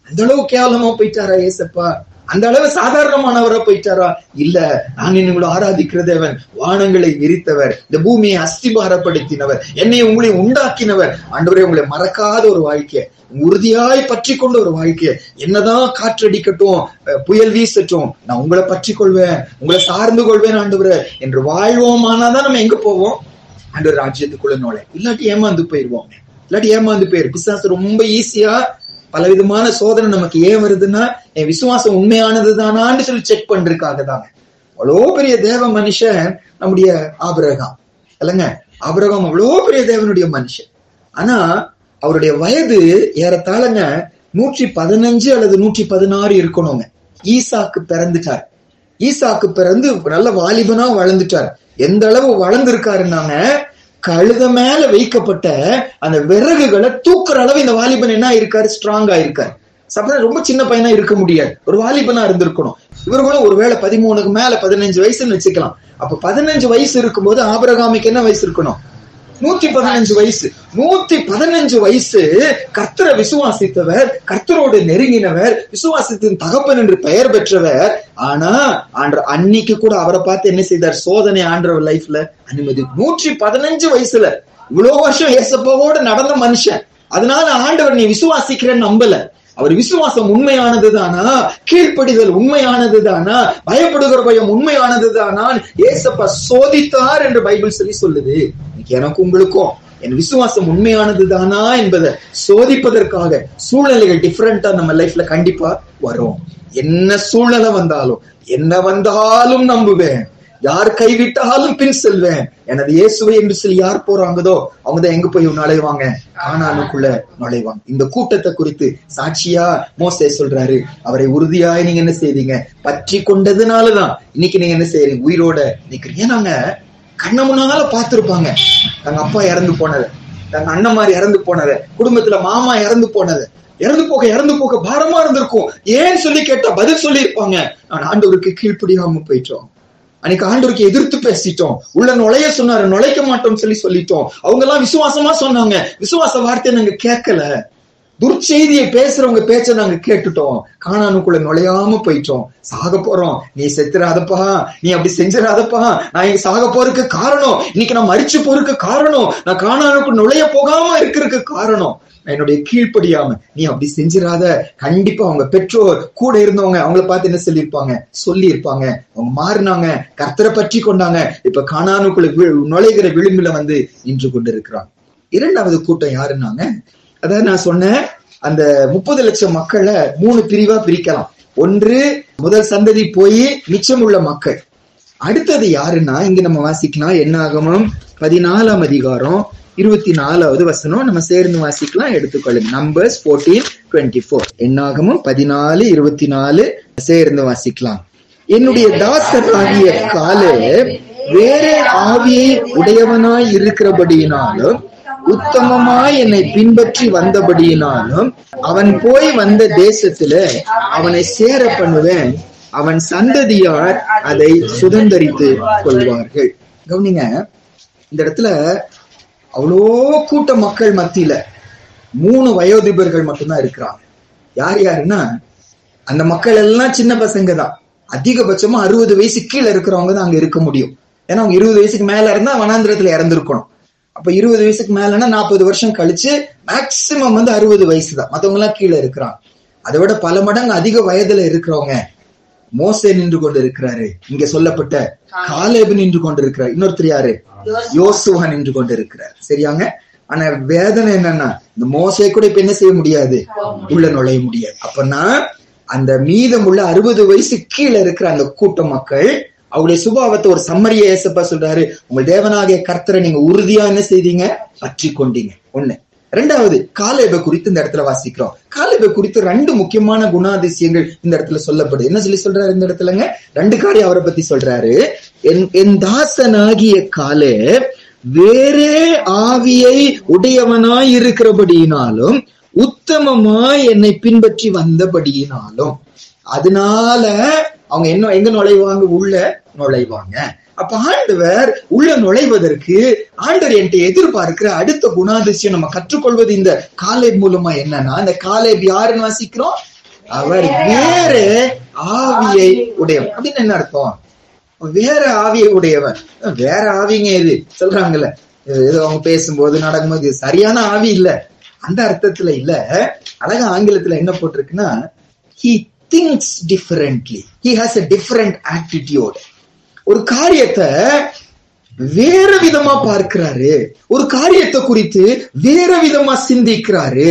அந்த அளவு கேவலமா போயிட்டாரா ஏசப்பா? அந்த அளவு சாதாரணமானவரா போயிட்டாரா? இல்ல, நான் உங்களை ஆராதிக்கிற தேவன், வானங்களை விரித்தவர், இந்த பூமியை அஸ்திபாரப்படுத்தினவர், என்னை உங்களை உண்டாக்கினவர். ஆண்டவரே, உங்களை மறக்காத ஒரு வாழ்க்கைய, உறுதியாய் பற்றி கொண்ட ஒரு வாழ்க்கைய, என்னதான் காற்றடிக்கட்டும், புயல் வீசட்டும், நான் உங்களை பற்றி கொள்வேன், உங்களை சார்ந்து கொள்வேன் ஆண்டவரே என்று வாழ்வோமானாதான் நம்ம எங்க போவோம்? ஆண்டவர் ராஜ்யத்துக்குள்ள நுழை. இல்லாட்டி ஏமாந்து போயிருவோம். பிசாசு ரொம்ப ஈஸியா பலவிதமான சோதனை நமக்கு ஏன் வருதுன்னா, என் விசுவாசம் உண்மையானது தானான்னு சொல்லி செக் பண்றதுக்காக தாங்க. அவ்வளோ பெரிய தேவ மனுஷன் நம்முடைய ஆபிரகாம் இல்லைங்க. ஆபிரகாம் அவ்வளோ பெரிய தேவனுடைய மனுஷன். ஆனா அவருடைய வயது ஏறத்தாழங்க 115 அல்லது 116 இருக்கணுங்க. ஈசாக்கு பிறந்துட்டார். ஈசாக்கு பிறந்து நல்ல வாலிபனா வளர்ந்துட்டார். எந்த அளவு வளர்ந்திருக்காருன்னாங்க, கழுத மேல வைக்கப்பட்ட அந்த விறகுகளை தூக்குற அளவு இந்த வாலிபன் என்ன இருக்காரு? ஸ்ட்ராங்கா இருக்காரு. ரொம்ப சின்ன பையனா இருக்க முடியாது, ஒரு வாலிபனா இருந்திருக்கணும். இவர்களும் ஒருவேளை 13க்கு மேல 15 வயசுன்னு வச்சுக்கலாம். அப்ப 15 வயசு இருக்கும்போது ஆபிரகாமுக்கு என்ன வயசு இருக்கணும்? 115 வயசு. 115 வயசு கர்த்தரை விசுவாசித்தவர், கர்த்தரோடு நெருங்கினவர், விசுவாசத்தின் தகப்பன் என்று பெயர் பெற்றவர். ஆனா அன்னைக்கு கூட அவரை பார்த்து என்ன செய்தார்? சோதனை ஆண்டவர் லைஃப்ல அனுமதி. 115 வயசுல இவ்வளவு வருஷம் ஏசப்பாவோட நடந்த மனுஷன். அதனால ஆண்டவர் நீ விசுவாசிக்கிறேன்னு நம்பல. அவர் விசுவாசம் உண்மையானதுதானா? கீழ்ப்படிதல் உண்மையானதுதானா? பயப்படுகிற பயம் உண்மையானதுதானா? ஏசப்பா சோதித்தார் என்று பைபிள் சொல்லுது. எனக்கு உங்களுக்கும் என் விசுவாசம் உண்மையானதுதானா என்பதை சோதிப்பதற்காக சூழ்நிலைகள் டிஃபரெண்டா நம்ம லைஃப்ல கண்டிப்பா வரும். என்ன சூழ்நிலை வந்தாலும், என்ன வந்தாலும் நம்புவேன், யார் கைவிட்டாலும் பின் செல்வேன், எனது இயேசுவை என்று சொல்லி யார் போறாங்கதோ அவங்கதான் எங்க போய் நுழைவாங்க? கானானுக்குள்ள நுழைவாங்க. இந்த கூட்டத்தை குறித்து சாட்சியா மோசே சொல்றாரு, அவரை உறுதியாய் நீங்க என்ன செய்றீங்க? பற்றி கொண்டதுனாலதான் இன்னைக்கு நீங்க என்ன செய்றீங்க? உயிரோட நிக்கிறீங்க. நாங்க கண்ண முன்னால பார்த்திருப்பாங்க, தங்க அப்பா இறந்து போனது, தங்க அண்ணன் மாதிரி இறந்து போனது, குடும்பத்துல மாமா இறந்து போனது, இறந்து போக பாரமா இருந்திருக்கும். ஏன்னு சொல்லி கேட்டா பதில் சொல்லி இருப்பாங்க, நான் ஆண்டவருக்கு கீழ்ப்படியாம போயிட்டோம், அன்னைக்கு ஆண்டவருக்கு எதிர்த்து பேசிட்டோம், உள்ள நுழைய சொன்னாரு, நுழைக்க மாட்டோம்னு சொல்லிட்டோம். அவங்க எல்லாம் விசுவாசமா சொன்னாங்க, விசுவாச வார்த்தையை நாங்க கேட்கல, துர்ச்செய்தியை பேசுறவங்க பேச்ச நாங்க கேட்டுட்டோம், கானானுக்குள்ள நுழையாம போயிட்டோம். சாக போறோம், நீ செத்துறாதப்பா, நீ அப்படி செஞ்சிடாதப்பா, நான் இங்க சாக போறதுக்கு காரணம், இன்னைக்கு நான் மரிச்சு போறதுக்கு காரணம், நான் கானானுக்கு நுழைய போகாம இருக்கிறதுக்கு காரணம் என்னுடைய கீழ்ப்படியாம, நீ அப்படி செஞ்சிடாத. கண்டிப்பா அவங்க பெற்றோர் கூட இருந்தவங்க அவங்கள பார்த்து என்ன சொல்லியிருப்பாங்க. அவங்க மாறினாங்க, கர்த்தரை பற்றி கொண்டாங்க, இப்ப கானானுக்குள்ள நுழைகிற விளிம்புல வந்து நின்று கொண்டு இருக்கிறாங்க. இரண்டாவது கூட்டம் யாருன்னாங்க, அதாவது நான் சொன்னேன் அந்த 30 லட்சம் மக்களை 3 பிரிவா பிரிக்கலாம். ஒன்று முதல் சந்ததி போய் மிச்சம் உள்ள மக்கள். அடுத்தது யாருன்னா, இங்க நம்ம வாசிக்கலாம், என்னாகமம் 14ஆம் அதிகாரம் 24வது வசனம். நம்ம சேர்ந்து வாசிக்கலாம், எடுத்துக்கொள்ளுங்க. நம்பர்ஸ் 14:24. என்னாகமம் 14:24 சேர்ந்து வாசிக்கலாம். என்னுடைய தாசனாகிய காலே வேறே ஆவியை உடையவனாய் இருக்கிறபடியினாலும் உத்தமமாய் என்னை பின்பற்றி வந்தபடியினாலும் அவன் போய் வந்த தேசத்துல அவனை சேர பண்ணுவேன், அவன் சந்ததியார் அதை சுதந்தரித்து கொள்வார்கள். கவனிங்க, இந்த இடத்துல அவ்வளோ கூட்ட மக்கள் மத்தியில 3 வயோதிபர்கள் மட்டும்தான் இருக்கிறாங்க. யாருன்னா, அந்த மக்கள் எல்லாம் சின்ன பசங்க தான். அதிகபட்சமா 60 வயசு கீழே இருக்கிறவங்க தான் அங்க இருக்க முடியும். ஏன்னா அவங்க 20 வயசுக்கு மேல இருந்தா வனாந்திரத்துல இறந்துருக்கணும். அப்ப 20 வயசுக்கு மேலன்னா 40 வருஷம் கழிச்சு மேக்சிமம் வந்து 60 வயசு தான். மத்தவங்க எல்லாம் கீழே இருக்கிறாங்க. அதை விட பல மடங்கு அதிக வயதுல இருக்கிறவங்க. மோசே நின்று கொண்டு இருக்கிறாரு, இங்க சொல்லப்பட்ட காலேபு நின்று கொண்டு இருக்கிறார், இன்னொருத்தர் யாரு? யோசுவா நின்று கொண்டு இருக்கிறார். சரியாங்க. ஆனா வேதனை என்னன்னா, இந்த மோசே கூட இப்ப என்ன செய்ய முடியாது? உள்ள நுழைய முடியாது. அப்பன்னா அந்த மீதம் உள்ள 60 வயசு கீழே இருக்கிற அந்த கூட்ட மக்கள் அவருடைய சுபாவத்தை ஒரு சம்மரியா ஏசப்பா சொல்றாரு, உங்கள் தேவனாகிய கர்த்தரை நீங்க உறுதியா என்ன செய்தீங்க? பற்றி கொண்டீங்க. ஒண்ணு. ரெண்டாவது, காலேபை குறித்து இந்த இடத்துல வாசிக்கிறோம். காலேபை குறித்து 2 முக்கியமான குணாதிசயங்கள் இந்த இடத்துல சொல்லப்படுது. என்ன சொல்றாரு இந்த இடத்துலங்க? 2 காரியம் அவரை பத்தி சொல்றாரு. என் தாசனாகிய காலேப் வேறே ஆவியை உடையவனாய் இருக்கிறபடியினாலும் உத்தமமாய் என்னை பின்பற்றி வந்தபடியினாலும், அதனால அவங்க எங்க நுழைவாங்க? உள்ள நுழைவாங்க. அப்ப ஆண்டவர் உள்ள நுழைவதற்கு ஆண்டவர் என்கிட்ட எதிர்பார்க்கிற அடுத்த குணாதிசயம் நம்ம கற்றுக்கொள்வது இந்த காலேப் மூலமா என்னன்னா, இந்த காலேப் யாருன்னு வாசிக்கிறோம்? அவர் வேற ஆவியை உடையவன் அப்படின்னு என்ன அர்த்தம்? வேற ஆவியை உடையவன். வேற ஆவிங்க இது சொல்றாங்கல்ல, ஏதோ அவங்க பேசும்போது நடக்கும்போது சரியான ஆவி இல்ல, அந்த அர்த்தத்துல இல்ல. அழகா ஆங்கிலத்துல என்ன போட்டிருக்குன்னா, he thinks differently, he has a different attitude. ஒரு காரியத்தை வேற விதமா பார்க்கிறாரு, ஒரு காரியத்தை குறித்து வேற விதமா சிந்திக்கிறாரு.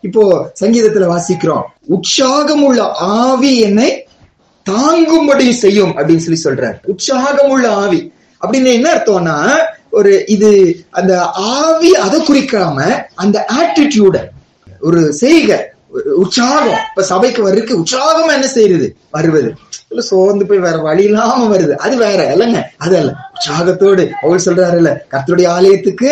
இப்போ சங்கீதத்துல வாசிக்கிறோம், உற்சாகம் உள்ள ஆவி என்னை தாங்கும்படி செய்யும் அப்படின்னு சொல்லி சொல்றாரு. உற்சாகம் உள்ள ஆவி அப்படின்னு என்ன அர்த்தம்னா, ஒரு இது அந்த ஆவி அதை குறிக்காம அந்த ஆட்டிடியூட ஒரு செய்க உற்சாகம். இப்ப சபைக்கு வர்றதுக்கு உற்சாகமா என்ன செய்யுது, வருவது சோர்ந்து போய் வேற வழி இல்லாம வருது, அது வேற இல்லைங்க. அது அல்ல, உற்சாகத்தோடு அவர் சொல்றாரு இல்ல, கர்த்தருடைய ஆலயத்துக்கு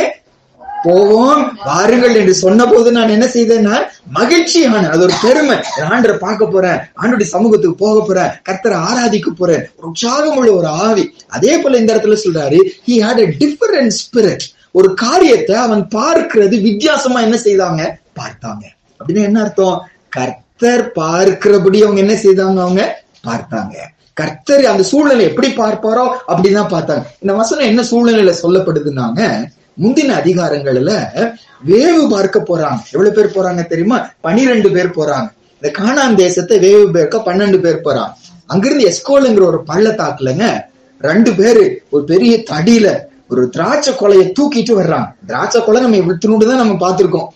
போவோம் வாருங்கள் என்று சொன்ன போது நான் என்ன செய்தேன்னா மகிழ்ச்சியான, அது ஒரு பெருமை, ஆண்டரை பார்க்க போறேன், ஆண்டுடைய சமூகத்துக்கு போக போறேன், கர்த்தரை ஆராதிக்க போறேன், ஒரு உற்சாகம் உள்ள ஒரு ஆவி. அதே போல இந்த இடத்துல சொல்றாரு, he had a different spirit. ஒரு காரியத்தை அவன் பார்க்கிறது வித்தியாசமா என்ன செய்தாங்க, பார்த்தாங்க. அப்படின்னு என்ன அர்த்தம்? கர்த்தர் பார்க்கிறபடி அவங்க என்ன செய்தாங்க, அவங்க பார்த்தாங்க. கர்த்தர் அந்த சூழ்நிலை எப்படி பார்ப்பாரோ அப்படிதான் பார்த்தாங்க. இந்த வசனம் என்ன சூழ்நிலையில சொல்லப்படுதுன்னாங்க, முந்தின அதிகாரங்கள்ல வேவு பார்க்க போறாங்க. எவ்வளவு பேர் போறாங்க தெரியுமா? 12 பேர் போறாங்க. இந்த கானான் தேசத்தை வேவு பார்க்க 12 பேர் போறாங்க. அங்கிருந்து எஸ்கோலுங்கிற ஒரு பள்ளத்தாக்குலங்க 2 பேரு ஒரு பெரிய தடியில ஒரு திராட்சை கொலையை தூக்கிட்டு வர்றாங்க. திராட்சை கொலை நம்ம இவ்வளவு தான் நம்ம பார்த்திருக்கோம்,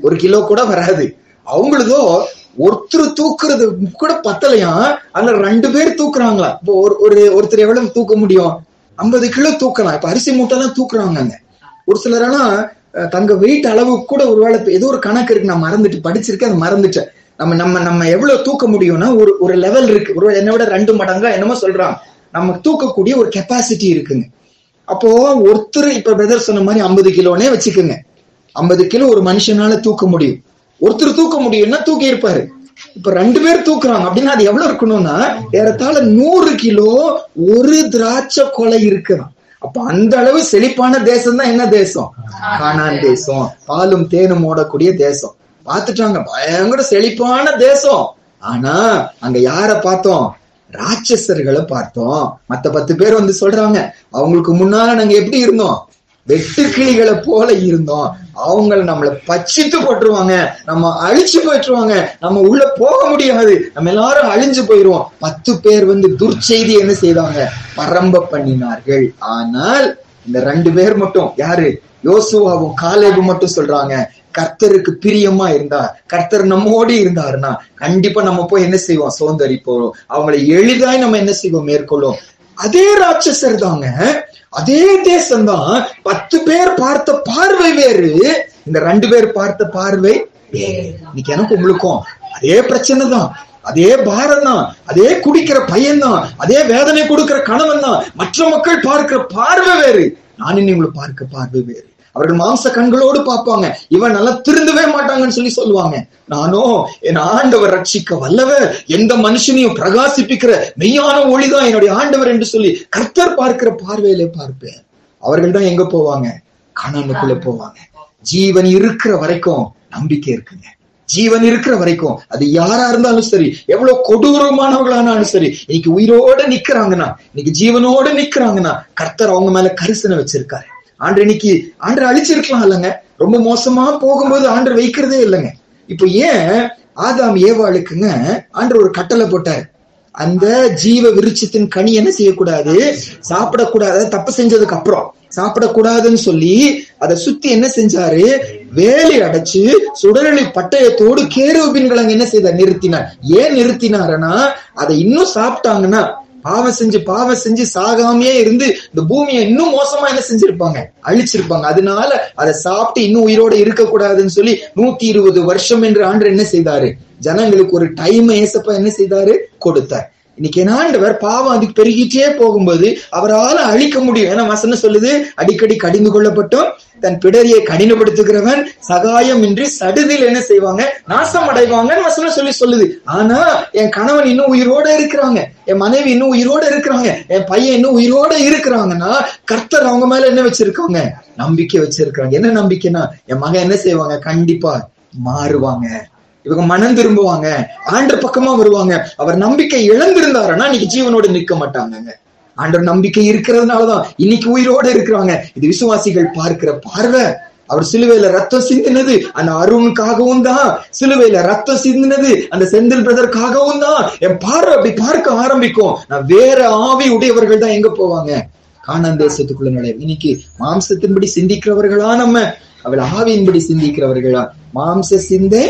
1 கிலோ கூட வராது. அவங்களதோ ஒருத்தர் தூக்குறது கூட பத்தலையா, அதுல 2 பேர் தூக்குறாங்களா. இப்போ ஒருத்தர் எவ்வளவு தூக்க முடியும்? 50 கிலோ தூக்கலாம். இப்ப அரிசி மூட்டை எல்லாம் தூக்குறாங்க. ஒரு சிலரெல்லாம் தங்க வெயிட் அளவு கூட ஒருவேளை ஏதோ ஒரு கணக்கு இருக்கு, நான் மறந்துட்டு படிச்சிருக்கேன், அதை மறந்துட்டேன். நம்ம எவ்வளவு தூக்க முடியும்னா ஒரு லெவல் இருக்கு. ஒரு என்னை விட 2 மடங்கா என்னமோ சொல்றாங்க, நம்ம தூக்கக்கூடிய ஒரு கெப்பாசிட்டி இருக்குங்க. அப்போ ஒருத்தர் இப்ப பிரதர் சொன்ன மாதிரி 50 கிலோனே வச்சுக்கோங்க, 50 கிலோ ஒரு மனுஷனால தூக்க முடியும். ஒருத்தர் தூக்க முடியும்னா தூக்கி இருப்பாரு. இப்ப 2 பேர் தூக்குறாங்க அப்படின்னா அது எவ்வளவு இருக்கணும்னா ஏறத்தாழ 100 கிலோ ஒரு திராட்சை கொலை இருக்குதான். அப்ப அந்த அளவு செழிப்பான தேசம் தான் என்ன தேசம்? கானான் தேசம், பாலும் தேனும் ஓடக்கூடிய தேசம். பார்த்துட்டாங்க, பயங்கர செழிப்பான தேசம். ஆனா அங்க யார பார்த்தோம்? ராட்சசர்களை பார்த்தோம். மத்த 10 பேர் வந்து சொல்றாங்க, அவங்களுக்கு முன்னால நாங்க எப்படி இருந்தோம்? வெட்டுக்கிளிகளை போல இருந்தோம். அவங்கள நம்மள பச்சித்து போட்டுருவாங்க, நம்ம அழிச்சு போயிட்டுருவாங்க, நம்ம உள்ள போக முடியாது, நம்ம எல்லாரும் அழிஞ்சு போயிருவோம். 10 பேர் வந்து துர்ச்செய்தி என்ன செய்தாங்க? பரம்ப பண்ணினார்கள். ஆனால் இந்த 2 பேர் மட்டும், யாரு? யோசுவாவும் காலேபும் மட்டும் சொல்றாங்க, கர்த்தருக்கு பிரியமா இருந்தா, கர்த்தர் நம்மோடு இருந்தாருன்னா கண்டிப்பா நம்ம போய் என்ன செய்வோம்? சோந்தரி போறோம். அவங்களை எளிதாய் நம்ம என்ன செய்வோம்? மேற்கொள்ளும். அதே ராட்சசர் தாங்க, அதே தேசம்தான். 10 பேர் பார்த்த பார்வை வேறு, இந்த 2 பேர் பார்த்த பார்வை வேறு. இன்னைக்கு எனக்கு உங்களுக்கும் அதே பிரச்சனை தான், அதே பாரம் தான், அதே குடிக்கிற பையன் தான், அதே வேதனை கொடுக்கிற கணவன் தான். மற்ற மக்கள் பார்க்கிற பார்வை வேறு, நான் உங்களை பார்க்க பார்வை வேறு. அவர்கள் மாம்ச கண்களோடு பார்ப்பாங்க, இவன் நல்லா திருந்தவே மாட்டாங்கன்னு சொல்லி சொல்லுவாங்க. நானோ என் ஆண்டவர் ரட்சிக்க வல்லவர், எந்த மனுஷனையும் பிரகாசிப்பிக்கிற மெய்யான ஒளிதான் என்னுடைய ஆண்டவர் என்று சொல்லி கர்த்தர் பார்க்கிற பார்வையிலே பார்ப்பேன். அவர்கள் தான் எங்க போவாங்க? கானானுக்குள்ள போவாங்க. ஜீவன் இருக்கிற வரைக்கும் நம்பிக்கை இருக்குங்க. ஜீவன் இருக்கிற வரைக்கும் அது யாரா இருந்தாலும் சரி, எவ்வளவு கொடூரமானவர்களானாலும் சரி, இன்னைக்கு உயிரோட நிக்கிறாங்கன்னா, இன்னைக்கு ஜீவனோட நிக்கிறாங்கன்னா கர்த்தர் அவங்க மேல கரிசனை வச்சிருக்காரு. இன்னைக்கு ஆண்டரை அழிச்சிருக்கலாம் இல்லைங்க, ரொம்ப மோசமா போகும்போது ஆண்டர் வைக்கிறதே இல்லைங்க. இப்ப ஏன் ஆதாம் ஏவாளுக்குங்க ஆண்டர் ஒரு கட்டளை போட்டாரு, அந்த ஜீவ விருட்சத்தின் கனி என்ன செய்யக்கூடாது? சாப்பிடக்கூடாது. தப்பு செஞ்சதுக்கு அப்புறம் சாப்பிடக்கூடாதுன்னு சொல்லி அதை சுத்தி என்ன செஞ்சாரு? வேலி அடைச்சு சுடரொளி பட்டயத்தோடு கேருபீன்களை என்ன செய்தார்? நிறுத்தினார். ஏன் நிறுத்தினாருன்னா, அதை இன்னும் சாப்பிட்டாங்கன்னா பாவம் செஞ்சு சாகாமையே இருந்து இந்த பூமியை இன்னும் மோசமா என்ன செஞ்சிருப்பாங்க? அழிச்சிருப்பாங்க. அதனால அதை சாப்பிட்டு இன்னும் உயிரோட இருக்க கூடாதுன்னு சொல்லி 120 வருஷம் என்று ஆண்டவர் என்ன செய்தாரு? ஜனங்களுக்கு ஒரு டைம் ஏசப்பா என்ன செய்தாரு? கொடுத்தார். இன்னைக்கு என்ன ஆண்டவர் பாவம் அதுக்கு பெருகிட்டே போகும்போது அவரால் அழிக்க முடியும். ஏன்னா வசனம் சொல்லுது, அடிக்கடி கடிந்து கொள்ளப்பட்டோம் தன் பிடரியை கடினப்படுத்துகிறவன் சகாயம் இன்றி சடுதில் என்ன செய்வாங்க? நாசம் அடைவாங்கன்னு வசனம் சொல்லுது. ஆனா என் கணவன் இன்னும் உயிரோட இருக்கிறாங்க, என் மனைவி இன்னும் உயிரோட இருக்கிறாங்க, என் பையன் இன்னும் உயிரோட இருக்கிறாங்கன்னா கர்த்தர் அவங்க மேல என்ன வச்சிருக்காங்க? நம்பிக்கை வச்சிருக்காங்க. என்ன நம்பிக்கைன்னா, என் மகன் என்ன செய்வாங்க? கண்டிப்பா மாறுவாங்க, இவங்க மனம் திரும்புவாங்க, ஆண்டவர் பக்கமா வருவாங்க. அவர் நம்பிக்கை இழந்திருந்தாருன்னா இன்னைக்கு ஜீவனோடு நிற்க மாட்டாங்க. ஆண்டவர் நம்பிக்கை இருக்கிறதுனாலதான் இன்னைக்கு உயிரோடு இருக்கிறாங்க. இது விசுவாசிகள் பார்க்கிற பார்வை. அவர் சிலுவையில ரத்தம் சிந்தினது அந்த அருணுக்காகவும் தான், சிலுவையில ரத்தம் சிந்தினது அந்த செந்தில் பிரதருக்காகவும் தான். என் பார்வை அப்படி பார்க்க ஆரம்பிக்கும். நான் வேற ஆவி உடையவர்கள் தான் எங்க போவாங்க? கானான் தேசத்துக்குள்ள நுழைய. இன்னைக்கு மாம்சத்தின்படி சிந்திக்கிறவர்களா நம்ம, அவள் ஆவியின்படி சிந்திக்கிறவர்களா? மாம்ச சிந்தை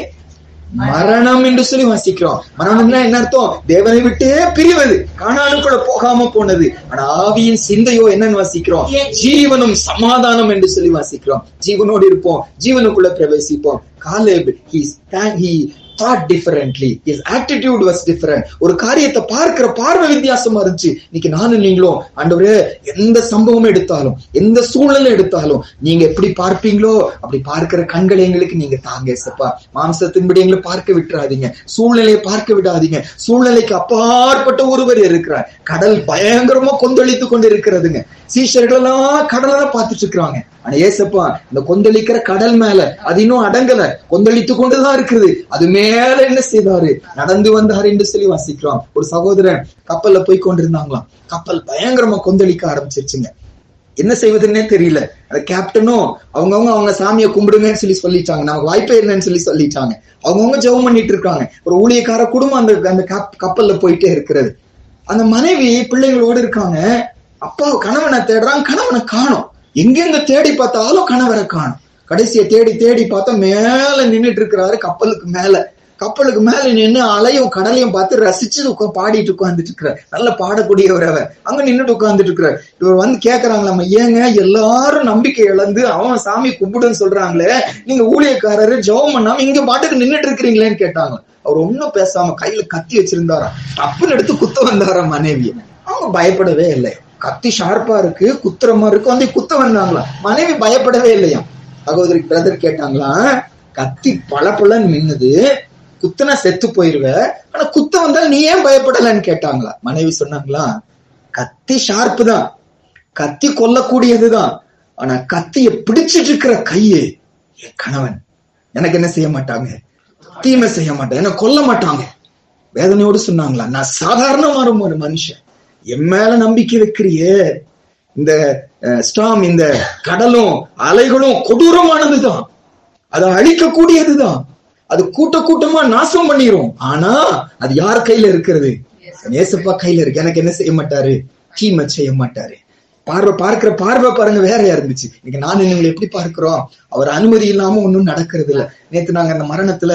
மரணம் என்று சொல்லி வாசிக்கிறோம். மரணம்னா என்ன அர்த்தம்? தேவனை விட்டே பிரிவது, கானானுக்குள்ள போகாம போனது. ஆனா ஆவியின் சிந்தையோ என்னன்னு வாசிக்கிறோம்? ஜீவனும் சமாதானம் என்று சொல்லி வாசிக்கிறோம். ஜீவனோடு இருப்போம், ஜீவனுக்குள்ள பிரவேசிப்போம். Caleb he thought differently, his attitude was different. ஒரு காரியத்தை பார்க்கிற பார்வை வித்தியாசமா இருந்துச்சு. இன்னைக்கு நானும் நீங்களும் ஆண்டவரே எந்த சம்பவம் எடுத்தாலும், எந்த சூழ்நிலை எடுத்தாலும் நீங்க எப்படி பார்ப்பீங்களோ அப்படி பார்க்கிற கண்களை எங்களுக்கு நீங்க தாங்க ஏசப்பா. மாம்சத்தின்படி எங்களை பார்க்க விட்டுறாதீங்க, சூழ்நிலையை பார்க்க விடாதீங்க. சூழ்நிலைக்கு அப்பாற்பட்ட ஒருவர் இருக்கிறார். கடல் பயங்கரமா கொந்தளித்து கொண்டு இருக்கிறதுங்க. சீஷர்கள் எல்லாம் கடலை பார்த்துட்டு இருக்கிறாங்க. ஆனா ஏசப்பா இந்த கொந்தளிக்கிற கடல் மேல அது இன்னும் அடங்கல, கொந்தளித்து கொண்டுதான் இருக்குது. அது மேல என்ன செய்தாரு? நடந்து வந்தாரு என்று சொல்லி வாசிக்கிறோம். ஒரு சகோதரன் கப்பல்ல போய் கொண்டிருந்தாங்களாம். கப்பல் பயங்கரமா கொந்தளிக்க ஆரம்பிச்சிருச்சுங்க. என்ன செய்வதுன்னே தெரியல. அந்த கேப்டனும் அவங்க சாமியை கும்பிடுங்கன்னு சொல்லி சொல்லிட்டாங்க, நமக்கு வாய்ப்பே இல்லைன்னு சொல்லி சொல்லிட்டாங்க. அவங்கவுங்க ஜெபம் பண்ணிட்டு இருக்காங்க. ஒரு ஊழியக்கார குடும்பம் அந்த கப்பல்ல போயிட்டே இருக்கிறது. அந்த மனைவி பிள்ளைங்களோடு இருக்காங்க. அப்பா கணவனை தேடுறாங்க, கணவனை காணோம். எங்கெங்க தேடி பார்த்தாலும் கணவரை காணும். கடைசியை தேடி தேடி பார்த்தா மேல நின்றுட்டு இருக்கிறாரு, கப்பலுக்கு மேல நின்று அலையும் கடலையும் பார்த்து ரசிச்சு பாடிட்டு உட்கார்ந்துட்டு இருக்கிறார். நல்ல பாடக்கூடியவர் அவர். அங்க நின்றுட்டு உட்கார்ந்துட்டு இருக்கிறார். இவர் வந்து கேக்குறாங்களாம், ஏங்க எல்லாரும் நம்பிக்கை இழந்து அவன் சாமி கும்பிடுன்னு சொல்றாங்களே, நீங்க ஊழியக்காரரு ஜெபம் பண்ணாம இங்க பாட்டுக்கு நின்றுட்டு இருக்கிறீங்களேன்னு கேட்டாங்க. அவர் ஒன்னும் பேசாம கையில கத்தி வச்சிருந்தாராம். தப்புன்னு எடுத்து குத்த வந்தாராம் மனைவிய. அவங்க பயப்படவே இல்லை. கத்தி ஷார்ப்பா இருக்கு, குத்துறமா இருக்கு, வந்து குத்த வந்தாங்களா. மனைவி பயப்படவே இல்லையா. சகோதரி பிரதர் கேட்டாங்களா, கத்தி பலன்னு மின்னுது, குத்துனா செத்து போயிருவ, ஆனா குத்த வந்தால் நீ ஏன் பயப்படலன்னு கேட்டாங்களா. மனைவி சொன்னாங்களா, கத்தி ஷார்ப்பு தான், கத்தி கொல்லக்கூடியதுதான், ஆனா கத்திய பிடிச்சிட்டு இருக்கிற கையே என் கணவன். எனக்கு என்ன செய்ய மாட்டாங்க? தீமை செய்ய மாட்டாங்க, என்ன கொல்ல மாட்டாங்க. வேதனையோடு சொன்னாங்களா, நான் சாதாரணமான ஒரு மனுஷன், என் மேல நம்பிக்கை வைக்கிறியே. இந்த ஸ்டாம், இந்த கடலும் அலைகளும் கொடூரமானதுதான், அதை அழிக்கக்கூடியதுதான், அது கூட்டமா நாசம் பண்ணிரும். ஆனா அது யார் கையில இருக்கிறது? ஏசப்பா கையில இருக்கு. எனக்கு என்ன செய்ய மாட்டாரு? தீமை செய்ய மாட்டாரு. பார்க்கிற பார்வை பாருங்க வேறையா இருந்துச்சு. இன்னைக்கு நான் நீங்களை எப்படி பார்க்கிறோம்? அவர் அனுமதி இல்லாம ஒன்னும் நடக்கிறது இல்ல. நேத்து நாங்க அந்த மரணத்துல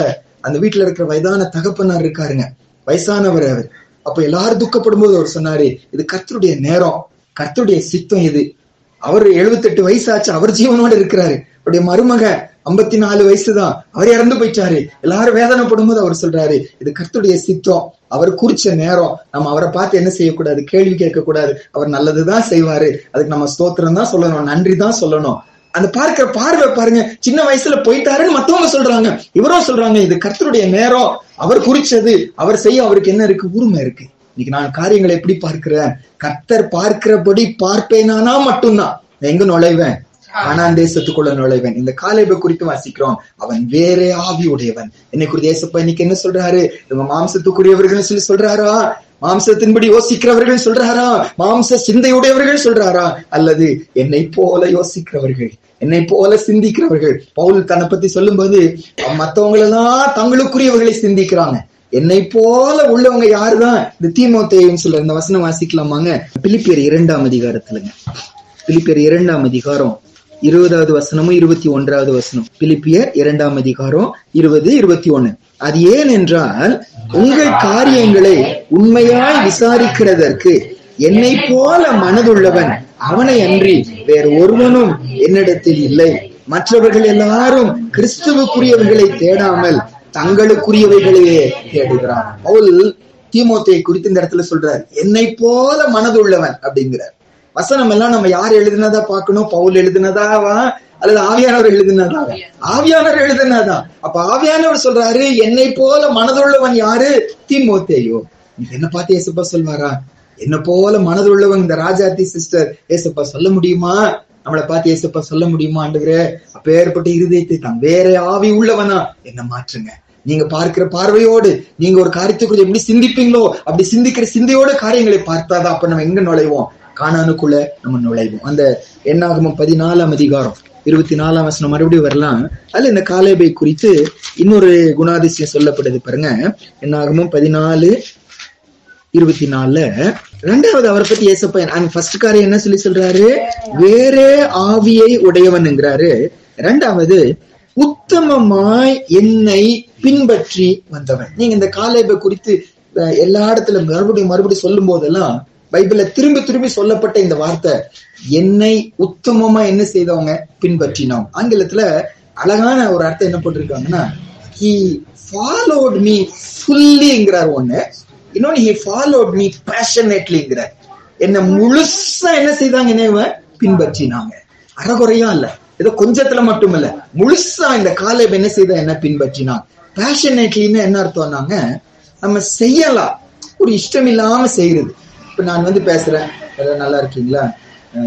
அந்த வீட்டுல இருக்கிற வயதான தகப்பனார் இருக்காருங்க, வயசானவர் அவர். அப்ப எல்லாரும் துக்கப்படும் போது அவர் சொன்னாரு, இது கர்த்தருடைய நேரம், கர்த்தருடைய சித்தம் இது. அவர் 78 வயசாச்சு, அவர் ஜீவனோட இருக்கிறாரு. அவருடைய மருமக 54 வயசுதான், அவர் இறந்து போயிட்டாரு. எல்லாரும் வேதனைப்படும் போது அவர் சொல்றாரு, இது கர்த்தருடைய சித்தம், அவர் குறிச்ச நேரம். நம்ம அவரை பார்த்து என்ன செய்யக்கூடாது? கேள்வி கேட்க கூடாது. அவர் நல்லதுதான் செய்வாரு, அதுக்கு நம்ம ஸ்தோத்திரம் தான் சொல்லணும், நன்றி தான் சொல்லணும். அந்த பார்க்கிற பார்வை பாருங்க. சின்ன வயசுல போயிட்டாருன்னு மத்தவங்க சொல்றாங்க, இவரும் சொல்றாங்க இது கர்த்தருடைய நேரம், அவர் குறிச்சது, அவர் செய்ய அவருக்கு என்ன இருக்கு? உரிமை இருக்கு. இன்னைக்கு நான் காரியங்களை எப்படி பார்க்கிறேன்? கர்த்தர் பார்க்கிறபடி பார்ப்பேனானா மட்டும்தான் எங்க நுழைவேன்? கானான் தேசத்துக்குள்ள நுழைவேன். இந்த காலேபை குறித்து வாசிக்கிறோம், அவன் வேற ஆவி உடையவன். என்னை குறித்து ஏசப்பா இன்னைக்கு என்ன சொல்றாரு? இவங்க மாம்சத்துக்குரியவர்கள் சொல்லி சொல்றாரா? மாம்சத்தின்படி யோசிக்கிறவர்கள் சொல்றாரா? மாம்ச சிந்தையுடையவர்கள் சொல்றாரா? அல்லது என்னை போல யோசிக்கிறவர்கள், என்னை போல சிந்திக்கிறவர்கள்? பவுல் தன்னை பத்தி சொல்லும் போது மத்தவங்களெல்லாம் தங்களுக்குரியவர்களை சிந்திக்கிறாங்க. என்னை போல உள்ளவங்க யாருதான்? இந்த தீமோத்தேயுன்னு சொல்ற இந்த வசனம் வாசிக்கலாமாங்க? பிலிப்பியர் 2ஆம் அதிகாரத்துலங்க. பிலிப்பியர் 2ஆம் அதிகாரம் 20வது வசனமும் 21வது வசனம். பிலிப்பியர் 2ஆம் அதிகாரம் 20, 21. அது ஏன் என்றால், உங்கள் காரியங்களை உண்மையாய் விசாரிக்கிறதற்கு என்னை போல மனதுள்ளவன் அவனை அன்றி வேறு ஒருவனும் என்னிடத்தில் இல்லை. மற்றவர்கள் எல்லாரும் கிறிஸ்துவுக்குரியவர்களை தேடாமல் தங்களுக்குரியவைகளையே தேடுகிறான். பவுல் தீமோத்தேயை குறித்து இந்த இடத்துல சொல்றார், என்னை போல மனதுள்ளவன் அப்படிங்கிறார். வசனம் எல்லாம் நம்ம யார் எழுதினதா பார்க்கணும்? பவுல் எழுதினதாவா அல்லது ஆவியானவர் எழுதினதாவா? ஆவியானவர் எழுதினதா. அப்ப ஆவியானவர் சொல்றாரு, என்னை போல மனதுள்ளவன் யாரு? தீமோத்தேயோ. என்ன பார்த்து ஏசப்பா சொல்வாரா? என்ன போல மனதுள்ளவன் இந்த ராஜாத்தி சிஸ்டர் ஏசப்பா சொல்ல முடியுமா? நம்மளை பார்த்து ஏசப்பா சொல்ல முடியுமா? ஆண்டவரே, அப்ப ஏற்பட்ட இருதயத்தை தான் வேற ஆவி உள்ளவனா என்ன மாற்றுங்க, நீங்க பார்க்கிற பார்வையோடு நீங்க ஒரு காரியத்தை குறித்து எப்படி சிந்திப்பீங்களோ அப்படி சிந்திக்கிற சிந்தையோட காரியங்களை பார்த்தாதான் அப்ப நம்ம எங்க நுழைவோம்? கானானுக்குள்ள நம்ம நுழைவோம். அந்த என்னாகமம் 14ஆம் அதிகாரம் 24ஆம் வசனம் மறுபடியும் வரலாம். அதுல இந்த காலேபை குறித்து இன்னொரு குணாதிசயம் சொல்லப்படுது பாருங்க. என்னாகமம் 14:24 ரெண்டாவது அவரை பத்தி ஏசப்பா ஃபர்ஸ்ட் காரியம் என்ன சொல்றாரு? வேறே ஆவியை உடையவன்ங்கிறாரு. ரெண்டாவது உத்தமமாய் என்னை பின்பற்றி வந்தவன். நீங்க இந்த காலேபை குறித்து எல்லா இடத்துல மறுபடியும் சொல்லும் போதெல்லாம் பைபிள்ல திரும்பி சொல்லப்பட்ட இந்த வார்த்தை, என்னை உத்தமமா என்ன செய்தவங்க? பின்பற்றினோம். ஆங்கிலத்துல அழகான ஒரு அர்த்தம் என்ன போட்டிருக்காங்கன்னா, he followed me fullyங்கிறார் ஒண்ணு, இன்னொன்னு he followed me passionatelyங்கிறார். என்ன முழுசா என்ன செய்தாங்க? என்னைய பின்பற்றினாங்க. அறகுறையா இல்ல, ஏதோ கொஞ்சத்துல மட்டும் இல்ல, முழுசா இந்த காலேப் என்ன செய்தா? என்ன பின்பற்றினாங்க. பேஷனேட்லின்னு என்ன அர்த்தம்னாங்க, நம்ம செய்யலாம், ஒரு இஷ்டம் இல்லாம செய்யறது. இப்ப நான் பேசுறேன், நல்லா இருக்கீங்களா,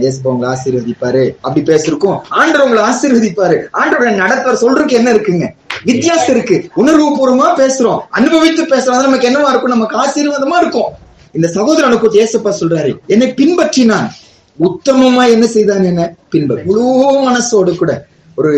ஏசப்பா உங்களை ஆசீர்வதிப்பாரு, அப்படி பேசிருக்கோம். ஆண்டவர் உங்களை ஆசீர்வதிப்பாரு, ஆண்டவரை நடத்துவார் சொல்றதுக்கு என்ன இருக்குங்க? வித்தியாசம் இருக்கு. உணர்வு பூர்வமா பேசுறோம், அனுபவித்து பேசுறோம், அது நமக்கு என்னவா இருக்கும்? நமக்கு ஆசீர்வாதமா இருக்கும். இந்த சகோதரனுக்கு ஏசப்பா சொல்றாரு, என்னை பின்பற்றினான், உத்தமமா என்ன செய்தான்? என்ன பின்பற்றி முழு மனசோடு கூட ஒரு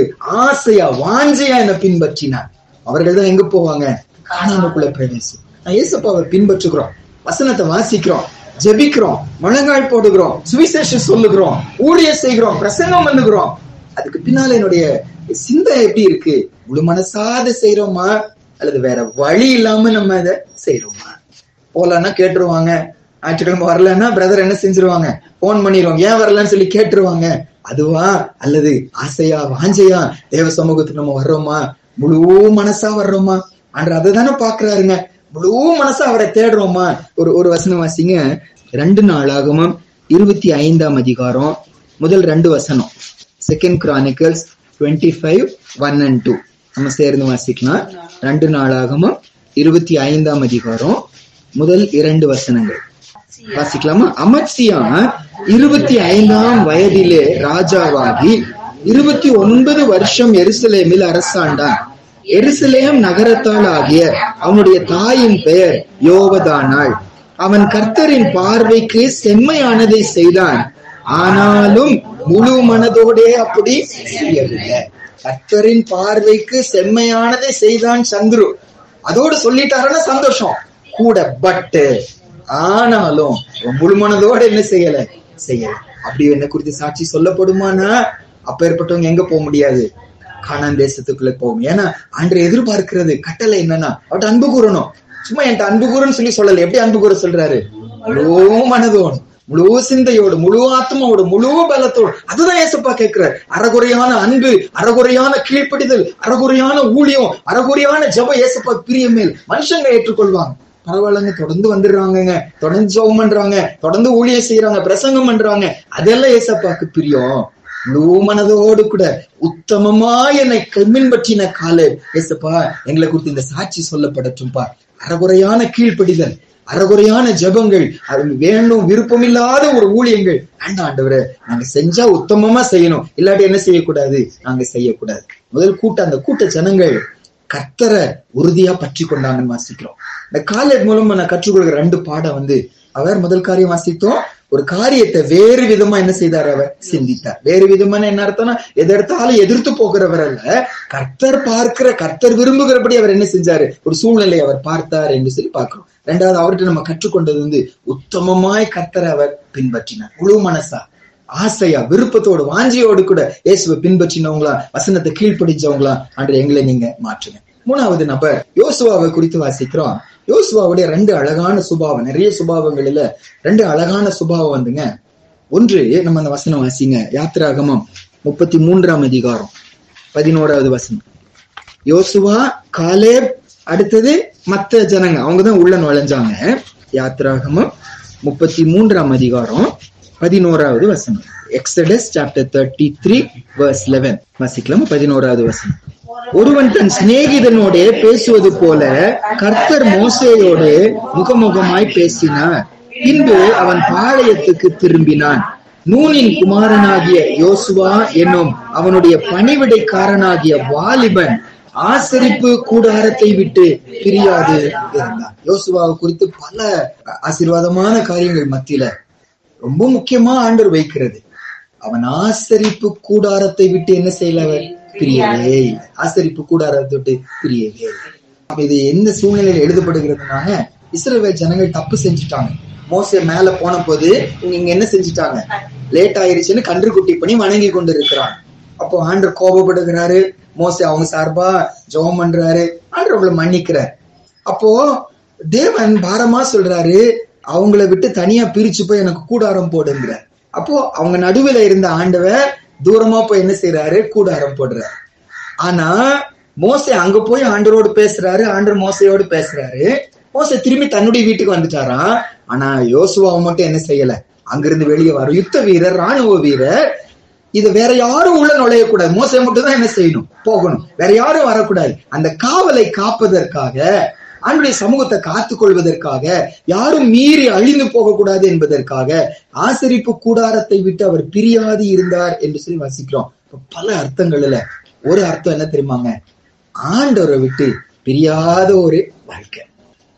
ஆசையா வாஞ்சையா என்ன பின்பற்றினான். அவர்கள் தான் எங்க போவாங்க? கானானுக்குள்ள பிரவேசம். நான் ஏசப்பாவை பின்பற்றுகிறோம், வசனத்தை வாசிக்கிறோம், ஜெபிக்கிறோம், முழங்கால் போடுகிறோம், சுவிசேஷம் சொல்லுகிறோம், ஊழியம் செய்கிறோம், பிரசங்கம் பண்ணுகிறோம். அதுக்கு பின்னால என்னுடைய சிந்தை எப்படி இருக்கு? முழு மனசாத செய்யறோமா அல்லது வேற வழி இல்லாம நம்ம அதை செய்யறோமா? போலன்னா கேட்டுருவாங்க, ஞாயிற்றுக்கிழமை வரலன்னா பிரதர் என்ன செஞ்சிருவாங்க? போன் பண்ணிடுவாங்க, ஏன் வரலன்னு சொல்லி கேட்டுருவாங்க. அதுவா அல்லது ஆசையா வாஞ்சையா தேவ சமூகத்துக்கு நம்ம வர்றோமா? முழு மனசா வர்றோமா? ஆண்டவர் அதை தானே பாக்குறாருங்க. முழு மனசா அவரை தேடுறோமா? ஒரு வசனம் வாசிங்க. 2 நாளாகமம் 25ஆம் அதிகாரம் முதல் 2 வசனம். 2 Chronicles 25:1-2 நம்ம சேர்ந்து வாசிக்கலாம். 2 நாளாகமம் 25ஆம் அதிகாரம் முதல் 2 வசனங்கள் வாசிக்கலாமா? அமத்சியா 25ஆம் வயதிலே ராஜாவாகி 29 வருஷம் எருசலேமில் அரசாண்டான். எருசலேம் நகரத்தால் ஆகிய அவனுடைய தாயின் பெயர் யோவதானாள். அவன் கர்த்தரின் பார்வைக்கு செம்மையானதை செய்தான், ஆனாலும் முழு மனதோடே அப்படி செய்யவில்லை. கர்த்தரின் பார்வைக்கு செம்மையானதை செய்தான் சந்துரு, அதோடு சொல்லிட்டாருன்னா சந்தோஷம் கூட. பட் ஆனாலும் முழு மனதோட என்ன செய்யல? அப்படி என்ன குறித்து சாட்சி சொல்லப்படுமானா அப்பேற்பட்டவங்க எங்க போக முடியாது? கானான் தேசத்துக்குள்ள போகும். ஏன்னா அன்று எதிர்பார்க்கிறது கட்டளை என்னன்னா அவட்ட அன்பு கூறணும். சும்மா என்கிட்ட அன்பு கூறன்னு சொல்லல. எப்படி அன்பு கூற சொல்றாரு? முழு மனதோடு, முழு சிந்தையோடு, முழு ஆத்மாவோடு, முழு பலத்தோடு. அதுதான் ஏசப்பா கேட்கிறார். அறகுறையான அன்பு, அறகுறையான கீழ்ப்படிதல், அறகுறையான ஊழியம், அறகுறையான ஜெபம் ஏசப்பா பிரியமேல் மனுஷங்க ஏற்றுக்கொள்வாங்க. பரவாயில்லங்க, தொடர்ந்து வந்துடுறாங்க, தொடர்ந்து ஜெபம் பண்றாங்க, தொடர்ந்து ஊழியம் செய்யறாங்க, பிரசங்கம் பண்றாங்க, அதெல்லாம் ஏசப்பாக்கு பிரியம். முழு மனதோடு கூட உத்தமமா என்னை பின்பற்றின காலேப், ஏசப்பா எங்களை குறித்து இந்த சாட்சி சொல்லப்படட்டும்பா. அறகுறையான கீழ்ப்படிதல், அறகுறையான ஜெபங்கள், அது வேணும் விருப்பம் இல்லாத ஒரு ஊழியங்கள் வேண்டாம் ஆண்டவரே, நாங்க செஞ்சா உத்தமமா செய்யணும், இல்லாட்டி என்ன செய்யக்கூடாது? நாங்க செய்யக்கூடாது. முதல் கூட்டம், அந்த கூட்ட ஜனங்கள் கர்த்தரை உறுதியா பற்றி கொண்டாங்கன்னு வாசிக்கிறோம். இந்த காலேப் மூலமா நான் கற்றுக்கொள்கிற 2 பாடம் அவர் முதல் காரியம் வாசித்தோம், ஒரு காரியத்தை வேறு விதமா என்ன செய்தார்? அவர் சிந்தித்தார். வேறு விதமான என்ன அர்த்தம்னா எதிர்த்தாலும் எதிர்த்து போகிறவர் அல்ல, கர்த்தர் பார்க்கிற, கர்த்தர் விரும்புகிறபடி அவர் என்ன செஞ்சாரு? ஒரு சூழ்நிலை அவர் பார்த்தார் என்று சொல்லி பார்க்கிறோம். 2வது அவர்கிட்ட நம்ம கற்றுக்கொண்டது உத்தமமாய் கர்த்தரை அவர் பின்பற்றினார். முழு மனசா, ஆசையா, விருப்பத்தோடு, வாஞ்சியோடு கூட இயேசுவை பின்பற்றினவங்களா, வசனத்தை கீழ்ப்படிச்சவங்களா அன்று எங்களை நீங்க மாற்றுங்க. 3வது நபர் யோசுவாவை குறித்து வாசிக்கிறோம். யோசுவாவுடைய 2 அழகான சுபாவம், நிறைய சுபாவங்கள்ல 2 அழகான சுபாவம் ஒன்று நம்ம அந்த வசனம் வாசிங்க. யாத்திராகமம் 33ஆம் அதிகாரம் 11வது வசனம். யோசுவா, காலேப், அடுத்தது மத்த ஜனங்க, அவங்கதான் உள்ள நுழைஞ்சாங்க. யாத்திராகமம் 33ஆம் அதிகாரம் 11வது வசனம். எக்ஸடஸ் சாப்டர் 33:11 வாசிக்கலாம். 11வது வசனம். ஒருவன் தன் சிநேகிதனோட பேசுவது போல கர்த்தர் மோசேயோடு முகமுகமாய் பேசினார். பின்பு அவன் பாளையத்துக்கு திரும்பினான். நூனின் குமாரனாகிய யோசுவா என்னும் அவனுடைய பணிவிடைக்காரனாகிய வாலிபன் ஆசரிப்பு கூடாரத்தை விட்டு பிரியாது இருந்தான். யோசுவாவை குறித்து பல ஆசீர்வாதமான காரியங்கள் மத்தியில ரொம்ப முக்கியமா ஆண்டவர் வைக்கிறது, அவன் ஆசரிப்பு கூடாரத்தை விட்டு என்ன செய்யல, பிரியவே. ஆசரிப்பு கூடாரத்தை விட்டு பிரியவே. இது எந்த சூழ்நிலையில எழுதப்படுகிறதுனால, இஸ்ரவேல் ஜனங்கள் தப்பு செஞ்சுட்டாங்க. மோசே மேல போன போது இங்க என்ன செஞ்சுட்டாங்க, லேட் ஆயிருச்சுன்னு கன்றுக்குட்டி பண்ணி வணங்கி கொண்டு இருக்கிறாங்க. அப்போ ஆண்டவர் கோபப்படுகிறாரு. மோசே அவங்க சார்பா ஜெபம் பண்றாரு, ஆண்டவர் அவங்களை மன்னிக்கிறார். அப்போ தேவன் பாரமா சொல்றாரு, அவங்கள விட்டு தனியா பிரிச்சு போய் எனக்கு கூடாரம் போடுங்கிறார். அப்போ அவங்க நடுவில் இருந்த ஆண்டவர் தூரமா போய் என்ன செய்யறாரு, கூடாரம் போடுறாரு. ஆனா மோசே அங்க போய் ஆண்டவரோடு பேசுறாரு, ஆண்டவர் மோசையோடு பேசுறாரு. மோசே திரும்பி தன்னுடைய வீட்டுக்கு வந்துட்டாராம். ஆனா யோசுவாவை மட்டும் என்ன செய்யல, அங்கிருந்து வெளியே வர யுத்த வீரர், ராணுவ வீரர், இது வேற யாரும் உள்ள நுழையக்கூடாது. மோசே மட்டும் தான் என்ன செய்யணும், போகணும், வேற யாரும் வரக்கூடாது. அந்த காவலை காப்பதற்காக, ஆண்டுடைய சமூகத்தை காத்துக் கொள்வதற்காக, யாரும் மீறி அழிந்து போகக்கூடாது என்பதற்காக ஆசரிப்பு கூடாரத்தை விட்டு அவர் பிரியாது இருந்தார் என்று சொல்லி வாசிக்கிறோம். பல அர்த்தங்கள்ல ஒரு அர்த்தம் என்ன தெரியுமாங்க, ஆண்டவரை விட்டு பிரியாத ஒரு வாழ்க்கை.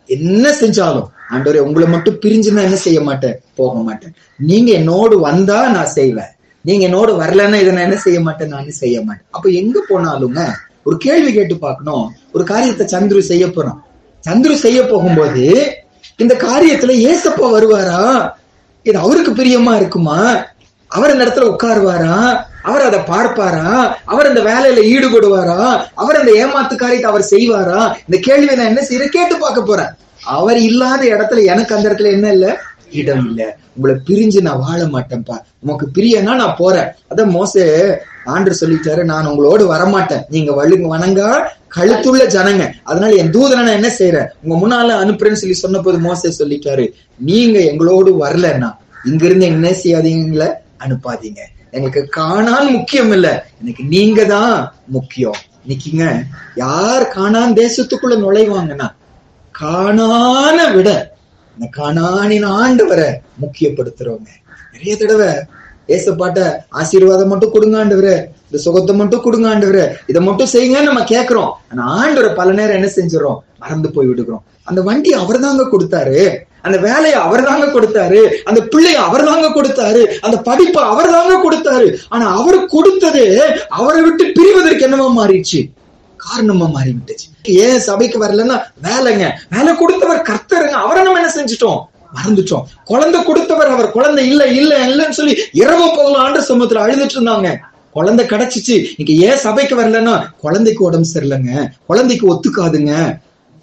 என்ன செஞ்சாலும் ஆண்டவரே உங்களை மட்டும் பிரிஞ்சுன்னா என்ன செய்ய மாட்டேன், போக மாட்டேன். நீங்க என்னோடு வந்தா நான் செய்வேன், நீங்க என்னோடு வரலன்னா இதை நான் என்ன செய்ய மாட்டேன், நான் செய்ய மாட்டேன். அப்ப எங்க போனாலுங்க ஒரு கேள்வி கேட்டு பார்க்கணும். ஒரு காரியத்தை சந்துரு செய்ய போறோம், சந்துரு செய்ய போகும்போது இந்த காரியத்துல ஏசப்பா வருவாரா, இது அவருக்கு பிரியமா இருக்குமா, அவர் அந்த இடத்துல உட்காருவாரா, அவர் அதை பார்ப்பாரா, அவர் அந்த வேலையில ஈடுபடுவாரா, அவர் அந்த ஏமாத்து காரியத்தை அவர் செய்வாரா, இந்த கேள்வியை நான் என்ன செய்யறேன், கேட்டு பார்க்க போறேன். அவர் இல்லாத இடத்துல எனக்கு அந்த இடத்துல என்ன இல்ல, இடம் இல்ல. உங்களை பிரிஞ்சு நான் வாழ மாட்டேன்ப்பா, உனக்கு பிரியன்னா நான் போறேன். அதான் மோசே ஆண்டவர் சொல்லிட்டாரு, நான் உங்களோடு வரமாட்டேன், நீங்க வணங்கா கழுத்துள்ள ஜனங்க, அதனால என் தூதனை நான் என்ன செய்யறேன், உங்க முன்னால அனுப்புறேன்னு சொல்லி சொன்ன போது மோசே சொல்லிட்டாரு, நீங்க எங்களோடு வரலன்னா இங்க இருந்து என்ன செய்யாதீங்கள, அனுப்பாதீங்க. எனக்கு காணான் முக்கியம் இல்ல, எனக்கு நீங்க தான் முக்கியம். இன்னைக்குங்க யார் காணான் தேசத்துக்குள்ள நுழைவாங்கன்னா, காணான விட இந்த காணானின் ஆண்டவரை முக்கியப்படுத்துறவங்க. நிறைய தடவை ஏசப்பாட்ட ஆசீர்வாதம் மட்டும் கொடுங்க ஆண்டவரே, இந்த சுகத்தை மட்டும் கொடுங்க ஆண்டவரே, இதை மட்டும் செய்யுங்கன்னு நம்ம கேட்கிறோம். ஆனா ஆண்டவரை பல நேரம் என்ன செஞ்சிடறோம், மறந்து போய் விடுகிறோம். அந்த வண்டி அவர் தாங்க கொடுத்தாரு, அந்த வேலையை அவர் தாங்க கொடுத்தாரு, அந்த பிள்ளைய அவர் தாங்க கொடுத்தாரு, அந்த படிப்பை அவர் தாங்க கொடுத்தாரு. ஆனா அவர் கொடுத்தது அவரை விட்டு பிரிவதற்கு என்னவா மாறிடுச்சு, காரணமா மாறி விட்டுச்சு. ஏன் சபைக்கு வரலன்னா வேலைங்க, வேலை கொடுத்தவர் கர்த்தருங்க, அவரை நம்ம என்ன செஞ்சுட்டோம், மறந்துட்டோம். குழந்தை கொடுத்தவர் அவர், குழந்தை இல்ல இல்ல இல்லன்னு சொல்லி இரவு போகலாம் ஆண்டு சமூகத்துல அழுதுட்டு இருந்தாங்க. குழந்தை கிடைச்சிச்சு, இன்னைக்கு ஏன் சபைக்கு வரலன்னா குழந்தைக்கு உடம்பு சரியில்லைங்க, குழந்தைக்கு ஒத்துக்காதுங்க.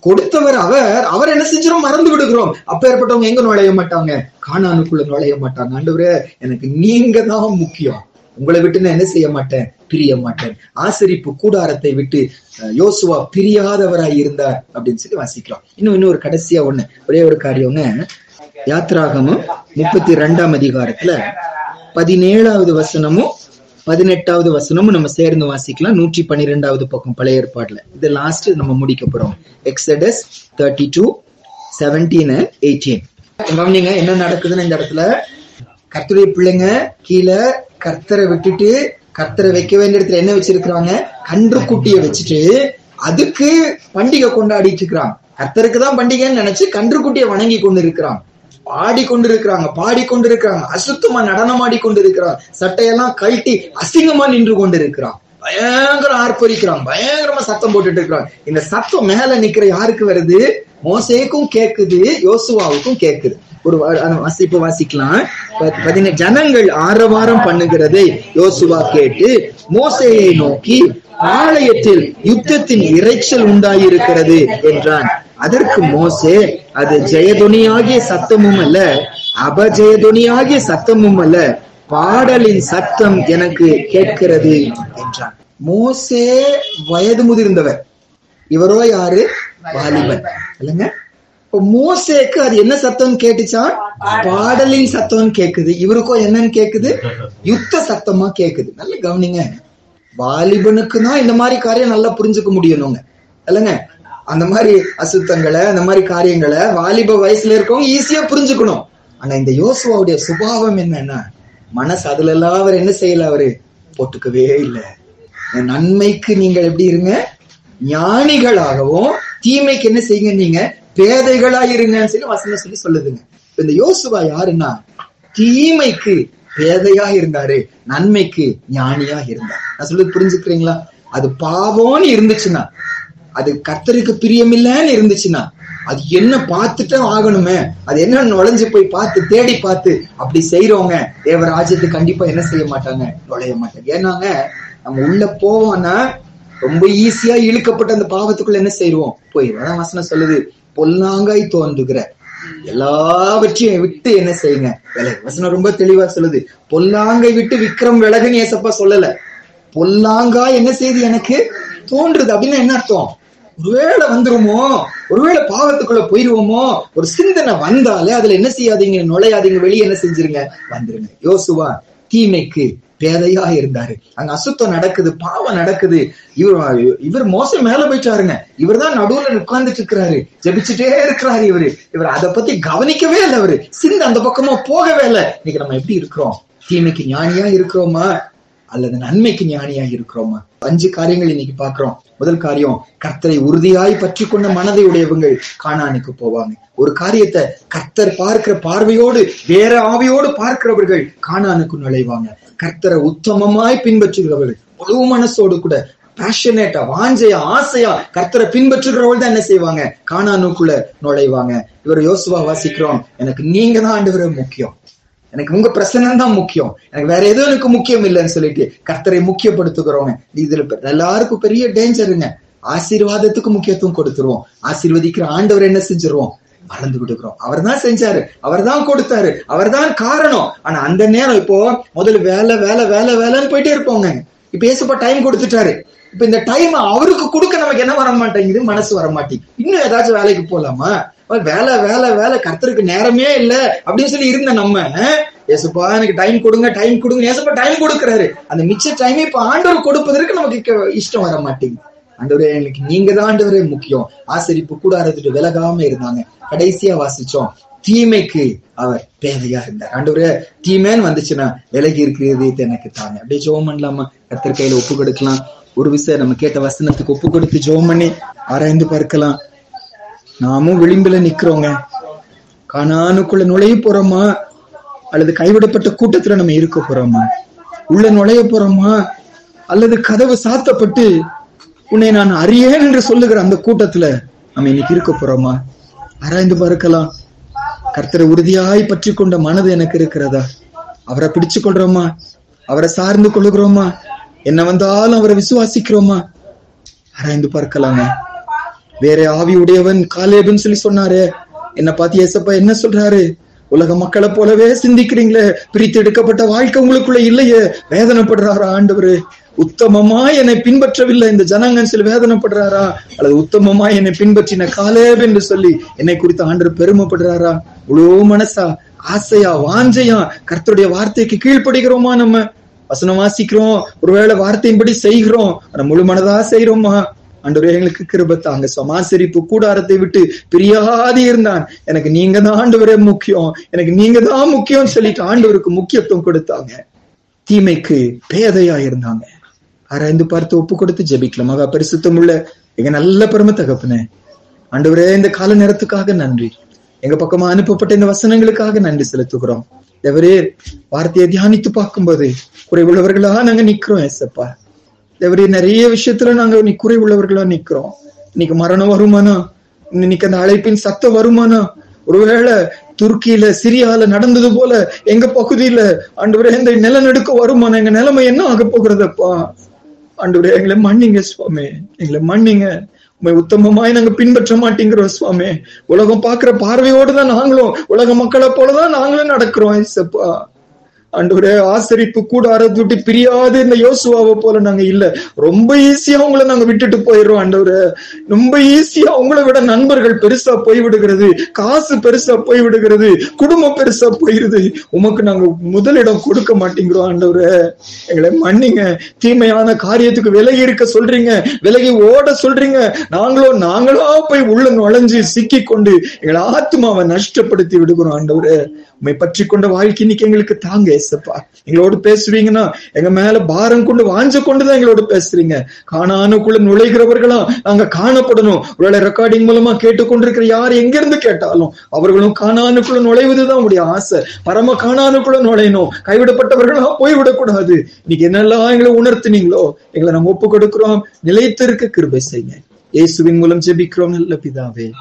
கொடுத்தவர் அவர் என்ன செஞ்சிடும், மறந்து விடுகிறோம். அப்ப ஏற்பட்டவங்க எங்க நுழைய மாட்டாங்க, கானானுக்குள்ள நுழைய மாட்டாங்க. ஆண்டவரே எனக்கு நீங்க தான் முக்கியம், உங்களை விட்டு நான் என்ன செய்ய மாட்டேன், பிரிய மாட்டேன். ஆசரிப்பு கூடாரத்தை விட்டு யோசுவா பிரியாதவராய் இருந்தார் அப்படின்னு சொல்லி வாசிக்கிறோம். இன்னொரு கடைசியா ஒரே ஒரு காரியங்க, யாத்ராகமம் 32ஆம் அதிகாரத்துல 17வது வசனமும் 18வது வசனமும் நம்ம சேர்ந்து வாசிக்கலாம். 112வது பக்கம் பழைய ஏற்பாடுல. இது லாஸ்ட் நம்ம முடிக்க போறோம். Exodus 32, 17 and 18. கவனிங்க என்ன நடக்குதுன்னு இந்த இடத்துல. கர்த்தருடைய பிள்ளைங்க கீழே கர்த்தரை விட்டுட்டு கர்த்தரை வைக்க வேண்டிய இடத்துல என்ன வச்சிருக்கிறாங்க, கன்று குட்டியை வச்சுட்டு அதுக்கு பண்டிகை கொண்டாடிட்டு இருக்கிறாங்க. கர்த்தருக்கு தான் பண்டிகைன்னு நினைச்சு கன்று குட்டியை வணங்கி கொண்டு இருக்கிறாங்க, பாடிக்கொண்டிருக்கிறாங்க, அசுத்தமா நடனம் ஆடிக்கொண்டிருக்கிறாங்க, சட்டையெல்லாம் கழட்டி அசிங்கமா நின்று கொண்டு இருக்கிறான், பயங்கரம் ஆர்ப்பரிக்கிறான், பயங்கரமா சத்தம் போட்டுட்டு இருக்கிறான். இந்த சத்தம் மேல நிக்கிற யாருக்கு வருது, மோசேக்கும் கேக்குது, யோசுவாவுக்கும் கேக்குது. ஒரு வாசிப்பு வாசிக்கலாம். ஜனங்கள் ஆரவாரம் பண்ணுகிறதை யோசுவா கேட்டு மோசேயை நோக்கி, பாளையத்தில் யுத்தத்தின் இரைச்சல் உண்டாயிருக்கிறது என்றான். அதற்கு மோசே, அது ஜெயதுனியாகிய சத்தமும் அல்ல, அபஜெயதுனியாகிய சத்தமும் அல்ல, பாடலின் சத்தம் எனக்கு கேட்கிறது என்றான். மோசே வயது முதிர்ந்தவர், இவரோ யாரு, வாலிபன் இல்லைங்க. மோசேக்கு அது என்ன சத்தம் கேட்டுச்சா, பாடலின் சத்தம் கேக்குது. இவருக்கோ என்னன்னு கேக்குது, யுத்த சத்தமா கேக்குது. நல்ல கவனிங்க, வாலிபனுக்கு தான் இந்த மாதிரி காரியம் நல்லா புரிஞ்சுக்க முடியணுங்க இல்லைங்க. அந்த மாதிரி அசுத்தங்களை, அந்த மாதிரி காரியங்களை வாலிப வயசுல இருக்கவங்க ஈஸியா புரிஞ்சுக்கணும். ஆனா இந்த யோசுவாவுடைய சுபாவம் என்னன்னா, மனசு அதுல எல்லாம் அவர் என்ன செய்யல, அவரு போட்டுக்கவே இல்லை. நன்மைக்கு நீங்கள் எப்படி இருங்க, ஞானிகளாகவும் தீமைக்கு என்ன செய்யுங்க, நீங்க பேதைகளா இருங்கன்னு சொல்லி வசனம் சொல்லி சொல்லுதுங்க. இந்த யோசுவா யாருன்னா தீமைக்கு பேதையா இருந்தாரு, நன்மைக்கு ஞானியா இருந்தார். நான் சொல்றது புரிஞ்சுக்கிறீங்களா? அது பாவம்னு இருந்துச்சுன்னா, அது கர்த்தருக்கு பிரியமில்லன்னு இருந்துச்சுன்னா, அது என்ன பார்த்துட்டா ஆகணுமே, அது என்ன நுழைஞ்சு போய் பார்த்து தேடி பார்த்து அப்படி செய்யறவங்க தேவராஜ்யத்துக்கு கண்டிப்பா என்ன செய்ய மாட்டாங்க, நுழைய மாட்டாங்க. ஏன்னாங்க நம்ம உள்ள போவோம்னா ரொம்ப ஈஸியா இழுக்கப்பட்ட அந்த பாவத்துக்குள்ள என்ன செய்வோம், போயிடும். அதான் வசனம் சொல்லுது, பொல்லாங்காய் தோன்றுகிற எல்லாவற்றையும் விட்டு என்ன செய்யுங்க, விலகு. வசனம் ரொம்ப தெளிவா சொல்லுது, பொல்லாங்கை விட்டு விக்ரம் விலகுன்னு ஏசப்பா சொல்லல. பொல்லாங்கா என்ன செய்யுது எனக்கு தோன்றுது அப்படின்னா என்ன அர்த்தம்? ஒருவேளை வந்துருமோ, ஒருவேளை பாவத்துக்குள்ள போயிருவோமோ, ஒரு சிந்தனை வந்தாலே அதுல என்ன செய்யாதீங்க, நுழையாதீங்க, வெளியே என்ன செஞ்சிருங்க, வந்துருங்க. யோசுவா தீமைக்கு பேதையா இருந்தாரு. அங்க அசுத்தம் நடக்குது, பாவம் நடக்குது. இவர் மோசம் மேல போயிட்டாருங்க. இவர் தான் நடுவுல உட்கார்ந்துட்டு இருக்கிறாரு, ஜெபிச்சுட்டே இருக்கிறாரு. இவர் அதை பத்தி கவனிக்கவே இல்லை. அவரு சிந்த அந்த பக்கமா போகவே இல்லை. இன்னைக்கு நம்ம எப்படி இருக்கிறோம்? தீமைக்கு ஞானியா இருக்கிறோமா அல்லது நன்மைக்கு ஞானியா இருக்கிறோமா? 5 காரியங்கள் இன்னைக்கு பாக்குறோம். முதல் காரியம், கர்த்தரை உறுதியாய் பற்றி கொண்ட மனதை உடையவங்க கானானுக்கு போவாங்க. ஒரு காரியத்தை கர்த்தர் பார்க்கிற பார்வையோடு வேற ஆவியோடு பார்க்கிறவர்கள் கானானுக்கு நுழைவாங்க. கர்த்தரை உத்தமமாய் பின்பற்றுகிறவர்கள் முழு மனசோடு கூட பேஷனேட்டா, வாஞ்சையா, ஆசையா கர்த்தரை பின்பற்றுகிறவர்கள் தான் என்ன செய்வாங்க, கானானுக்குள்ள நுழைவாங்க. இவர் யோசுவா வாசிக்கிறோம், எனக்கு நீங்க தான் ஆண்டவரே முக்கியம், எனக்கு உங்க பிரசன்னம் தான் முக்கியம், எனக்கு வேற எதுவும் எனக்கு முக்கியம் இல்லைன்னு சொல்லிட்டு கர்த்தரை முக்கியப்படுத்துகிறோங்க. இதுல எல்லாருக்கும் பெரிய டேஞ்சருங்க. ஆசீர்வாதத்துக்கு முக்கியத்துவம் கொடுத்துருவோம், ஆசீர்வதிக்கிற ஆண்டவர் என்ன செஞ்சிருவோம், மறந்து விடுக்கிறோம். அவர் தான் செஞ்சாரு, அவர் தான் கொடுத்தாரு, அவர் தான் காரணம். ஆனா அந்த நேரம் இப்போ முதல்ல வேலை வேலை வேலை வேலைன்னு போயிட்டே இருப்போங்க. இப்ப ஏசப்பா டைம் கொடுத்துட்டாரு. இப்ப இந்த டைம் அவருக்கு கொடுக்க நமக்கு என்ன வர மாட்டேங்குது, மனசு வர மாட்டேங்குது. இன்னும் ஏதாச்சும் வேலைக்கு போலாமா, வேலை வேலை வேலை, கர்த்தருக்கு நேரமே இல்ல அப்படின்னு சொல்லி இருந்த நம்ம, ஏசப்பா எனக்கு டைம் கொடுங்க டைம் கொடுங்க, ஏசப்பா டைம் கொடுக்குறாரு. அந்த மிச்ச டைம் இப்ப ஆண்டவர் கொடுப்பதற்கு நமக்கு இஷ்டம் வர மாட்டேங்குது. ஆண்டவரே எனக்கு நீங்க தான் ஆண்டவரே முக்கியம். ஆசரிப்பு கூடாரத்துட்டு விலகாம இருந்தாங்க. கடைசியா வாசிச்சோம், தீமைக்கு அவர் பேதையா இருந்தார். ஆண்டவரே தீமைன்னு வந்துச்சுன்னா விலகி இருக்கிறது எனக்கு தாங்க. அப்படியே ஜெபம் பண்ணலாமா? கர்த்தர் கையில ஒப்பு கொடுக்கலாம். ஒரு விஷயம் நம்ம கேட்ட வசனத்துக்கு ஒப்பு கொடுத்து ஜெபம் பண்ணி ஆராய்ந்து பார்க்கலாம். நாமும் விளிம்புல நிக்கிறோங்க. கானானுக்குள்ள நுழைய போறோமா அல்லது கைவிடப்பட்ட கூட்டத்துல நம்ம இருக்க போறோமா? உள்ள நுழைய போறோமா அல்லது கதவு சாத்தப்பட்டு உன்னை நான் அறியேன் என்று சொல்லுகிற அந்த கூட்டத்துல நம்ம இன்னைக்கு இருக்க போறோமா? ஆராய்ந்து பார்க்கலாம். கர்த்தரை உறுதியாய் பற்றி கொண்ட மனது எனக்கு இருக்கிறதா? அவரை பிடிச்சு கொள்றோமா? அவரை சார்ந்து கொள்ளுகிறோமா? என்ன வந்தாலும் அவரை விசுவாசிக்கிறோமா? ஆராய்ந்து பார்க்கலாங்க. வேற ஆவி உடையவன் காலேபுன்னு சொல்லி சொன்னாரு. என்ன பார்த்து ஏசப்பா என்ன சொல்றாரு? உலக மக்களை போலவே சிந்திக்கிறீங்களே, பிரித்து எடுக்கப்பட்ட வாழ்க்கை உங்களுக்குள்ள இல்லையே, வேதனைப்படுறாரா ஆண்டவரு? உத்தமமா என்னை பின்பற்றவில்லை இந்த ஜனங்கன்னு சொல்லி வேதனைப்படுறாரா? அல்லது உத்தமமா என்னை பின்பற்றின காலேப் என்று சொல்லி என்னை குறித்து ஆண்டவர் பெருமைப்படுறாரா? முழு மனசா, ஆசையா, வாஞ்சையா கர்த்தருடைய வார்த்தைக்கு கீழ்ப்படுகிறோமா? நம்ம வசனம் வாசிக்கிறோம், ஒருவேளை வார்த்தையின்படி செய்கிறோம், ஆனா முழு மனதா செய்யறோமா? ஆண்டவரே எங்களுக்கு கிருபை தாங்க. சமாசரிப்பு கூடாரத்தை விட்டு பிரியாதி இருந்தான். எனக்கு நீங்க தான் ஆண்டவரே முக்கியம், எனக்கு நீங்க தான் முக்கியம் சொல்லிட்டு ஆண்டவருக்கு முக்கியத்துவம் கொடுத்தாங்க. தீமைக்கு பேதையா இருந்தாங்க. ஆராய்ந்து பார்த்து ஒப்பு கொடுத்து ஜெபிக்கலாம். மகா பரிசுத்தம் உள்ள எங்க நல்ல பெருமை தகப்பனே, ஆண்டவரே இந்த கால நேரத்துக்காக நன்றி. எங்க பக்கமா அனுப்பப்பட்ட இந்த வசனங்களுக்காக நன்றி செலுத்துகிறோம். தேவரே, வார்த்தையை தியானித்து பார்க்கும்போது குறைவுள்ளவர்களா நாங்க நிக்கிறோம். ஏசப்பா தேவரே, நிறைய விஷயத்துல நாங்க குறை உள்ளவர்களா நிக்கிறோம். இன்னைக்கு மரணம் வருமானா, இன்னைக்கு அந்த அழைப்பின் சத்தம் வருமானா, ஒருவேளை துருக்கியில சிரியால நடந்தது போல எங்க பகுதியில ஆண்டவரே இந்த நிலநடுக்க வருமானம், எங்க நிலைமை என்ன ஆக போகிறதப்பா? ஆண்டவரே எங்களை மன்னிங்க சுவாமி, எங்களை மன்னிங்க. உண்மை உத்தமமாய் நாங்க பின்பற்ற மாட்டேங்கிறோம் சுவாமி. உலகம் பாக்குற பார்வையோடுதான் நாங்களும் உலக மக்களை போலதான் நாங்களும் நடக்கிறோம். ஏசப்பா ஆண்டவரே, ஆசரிப்பு கூடாரத்தை விட்டு பிரியாது இந்த யோசுவாவை போல நாங்க இல்ல. ரொம்ப ஈஸியா உங்களை நாங்க விட்டுட்டு போயிடுறோம் ஆண்டவரே. ரொம்ப ஈஸியா உங்களை விட நண்பர்கள் பெருசா போய்விடுகிறது, காசு பெருசா போய்விடுகிறது, குடும்பம் பெருசா போயிருது. உமக்கு நாங்க முதலிடம் கொடுக்க மாட்டேங்கிறோம் ஆண்டவரே. எங்களை மன்னிங்க. தீமையான காரியத்துக்கு விலகி இருக்க சொல்றீங்க, விலகி ஓட சொல்றீங்க. நாங்களா போய் உள்ள நுழைஞ்சு சிக்கி கொண்டு எங்களை ஆத்மாவை நஷ்டப்படுத்தி விடுகிறோம் ஆண்டவரே. உண்மை பற்றி கொண்ட வாழ்க்கை இன்னைக்கு எங்களுக்கு தாங்க ஏசப்பா. எங்களோடு பேசுவீங்கன்னா எங்க மேல பாரம் கொண்டு வாஞ்ச கொண்டுதான் எங்களோட பேசுறீங்க. கானானுக்குள்ள நுழைகிறவர்களா நாங்க காணப்படணும். ஒருவேளை ரெக்கார்டிங் மூலமா கேட்டுக்கொண்டிருக்கிற யார் எங்க இருந்து கேட்டாலும் அவர்களும் கானானுக்குள்ள நுழைவதுதான் உடைய ஆசை. பரம கானானுக்குள்ள நுழையணும். கைவிடப்பட்டவர்களா போய்விடக்கூடாது. இன்னைக்கு என்னெல்லாம் எங்களை உணர்த்தினீங்களோ எங்களை நம்ம ஒப்பு கொடுக்கிறோம். நிலைத்திருக்க கிருபை செய்யுங்க. இயேசுவின் மூலம் ஜெபிக்கிறோம் நல்ல பிதாவே.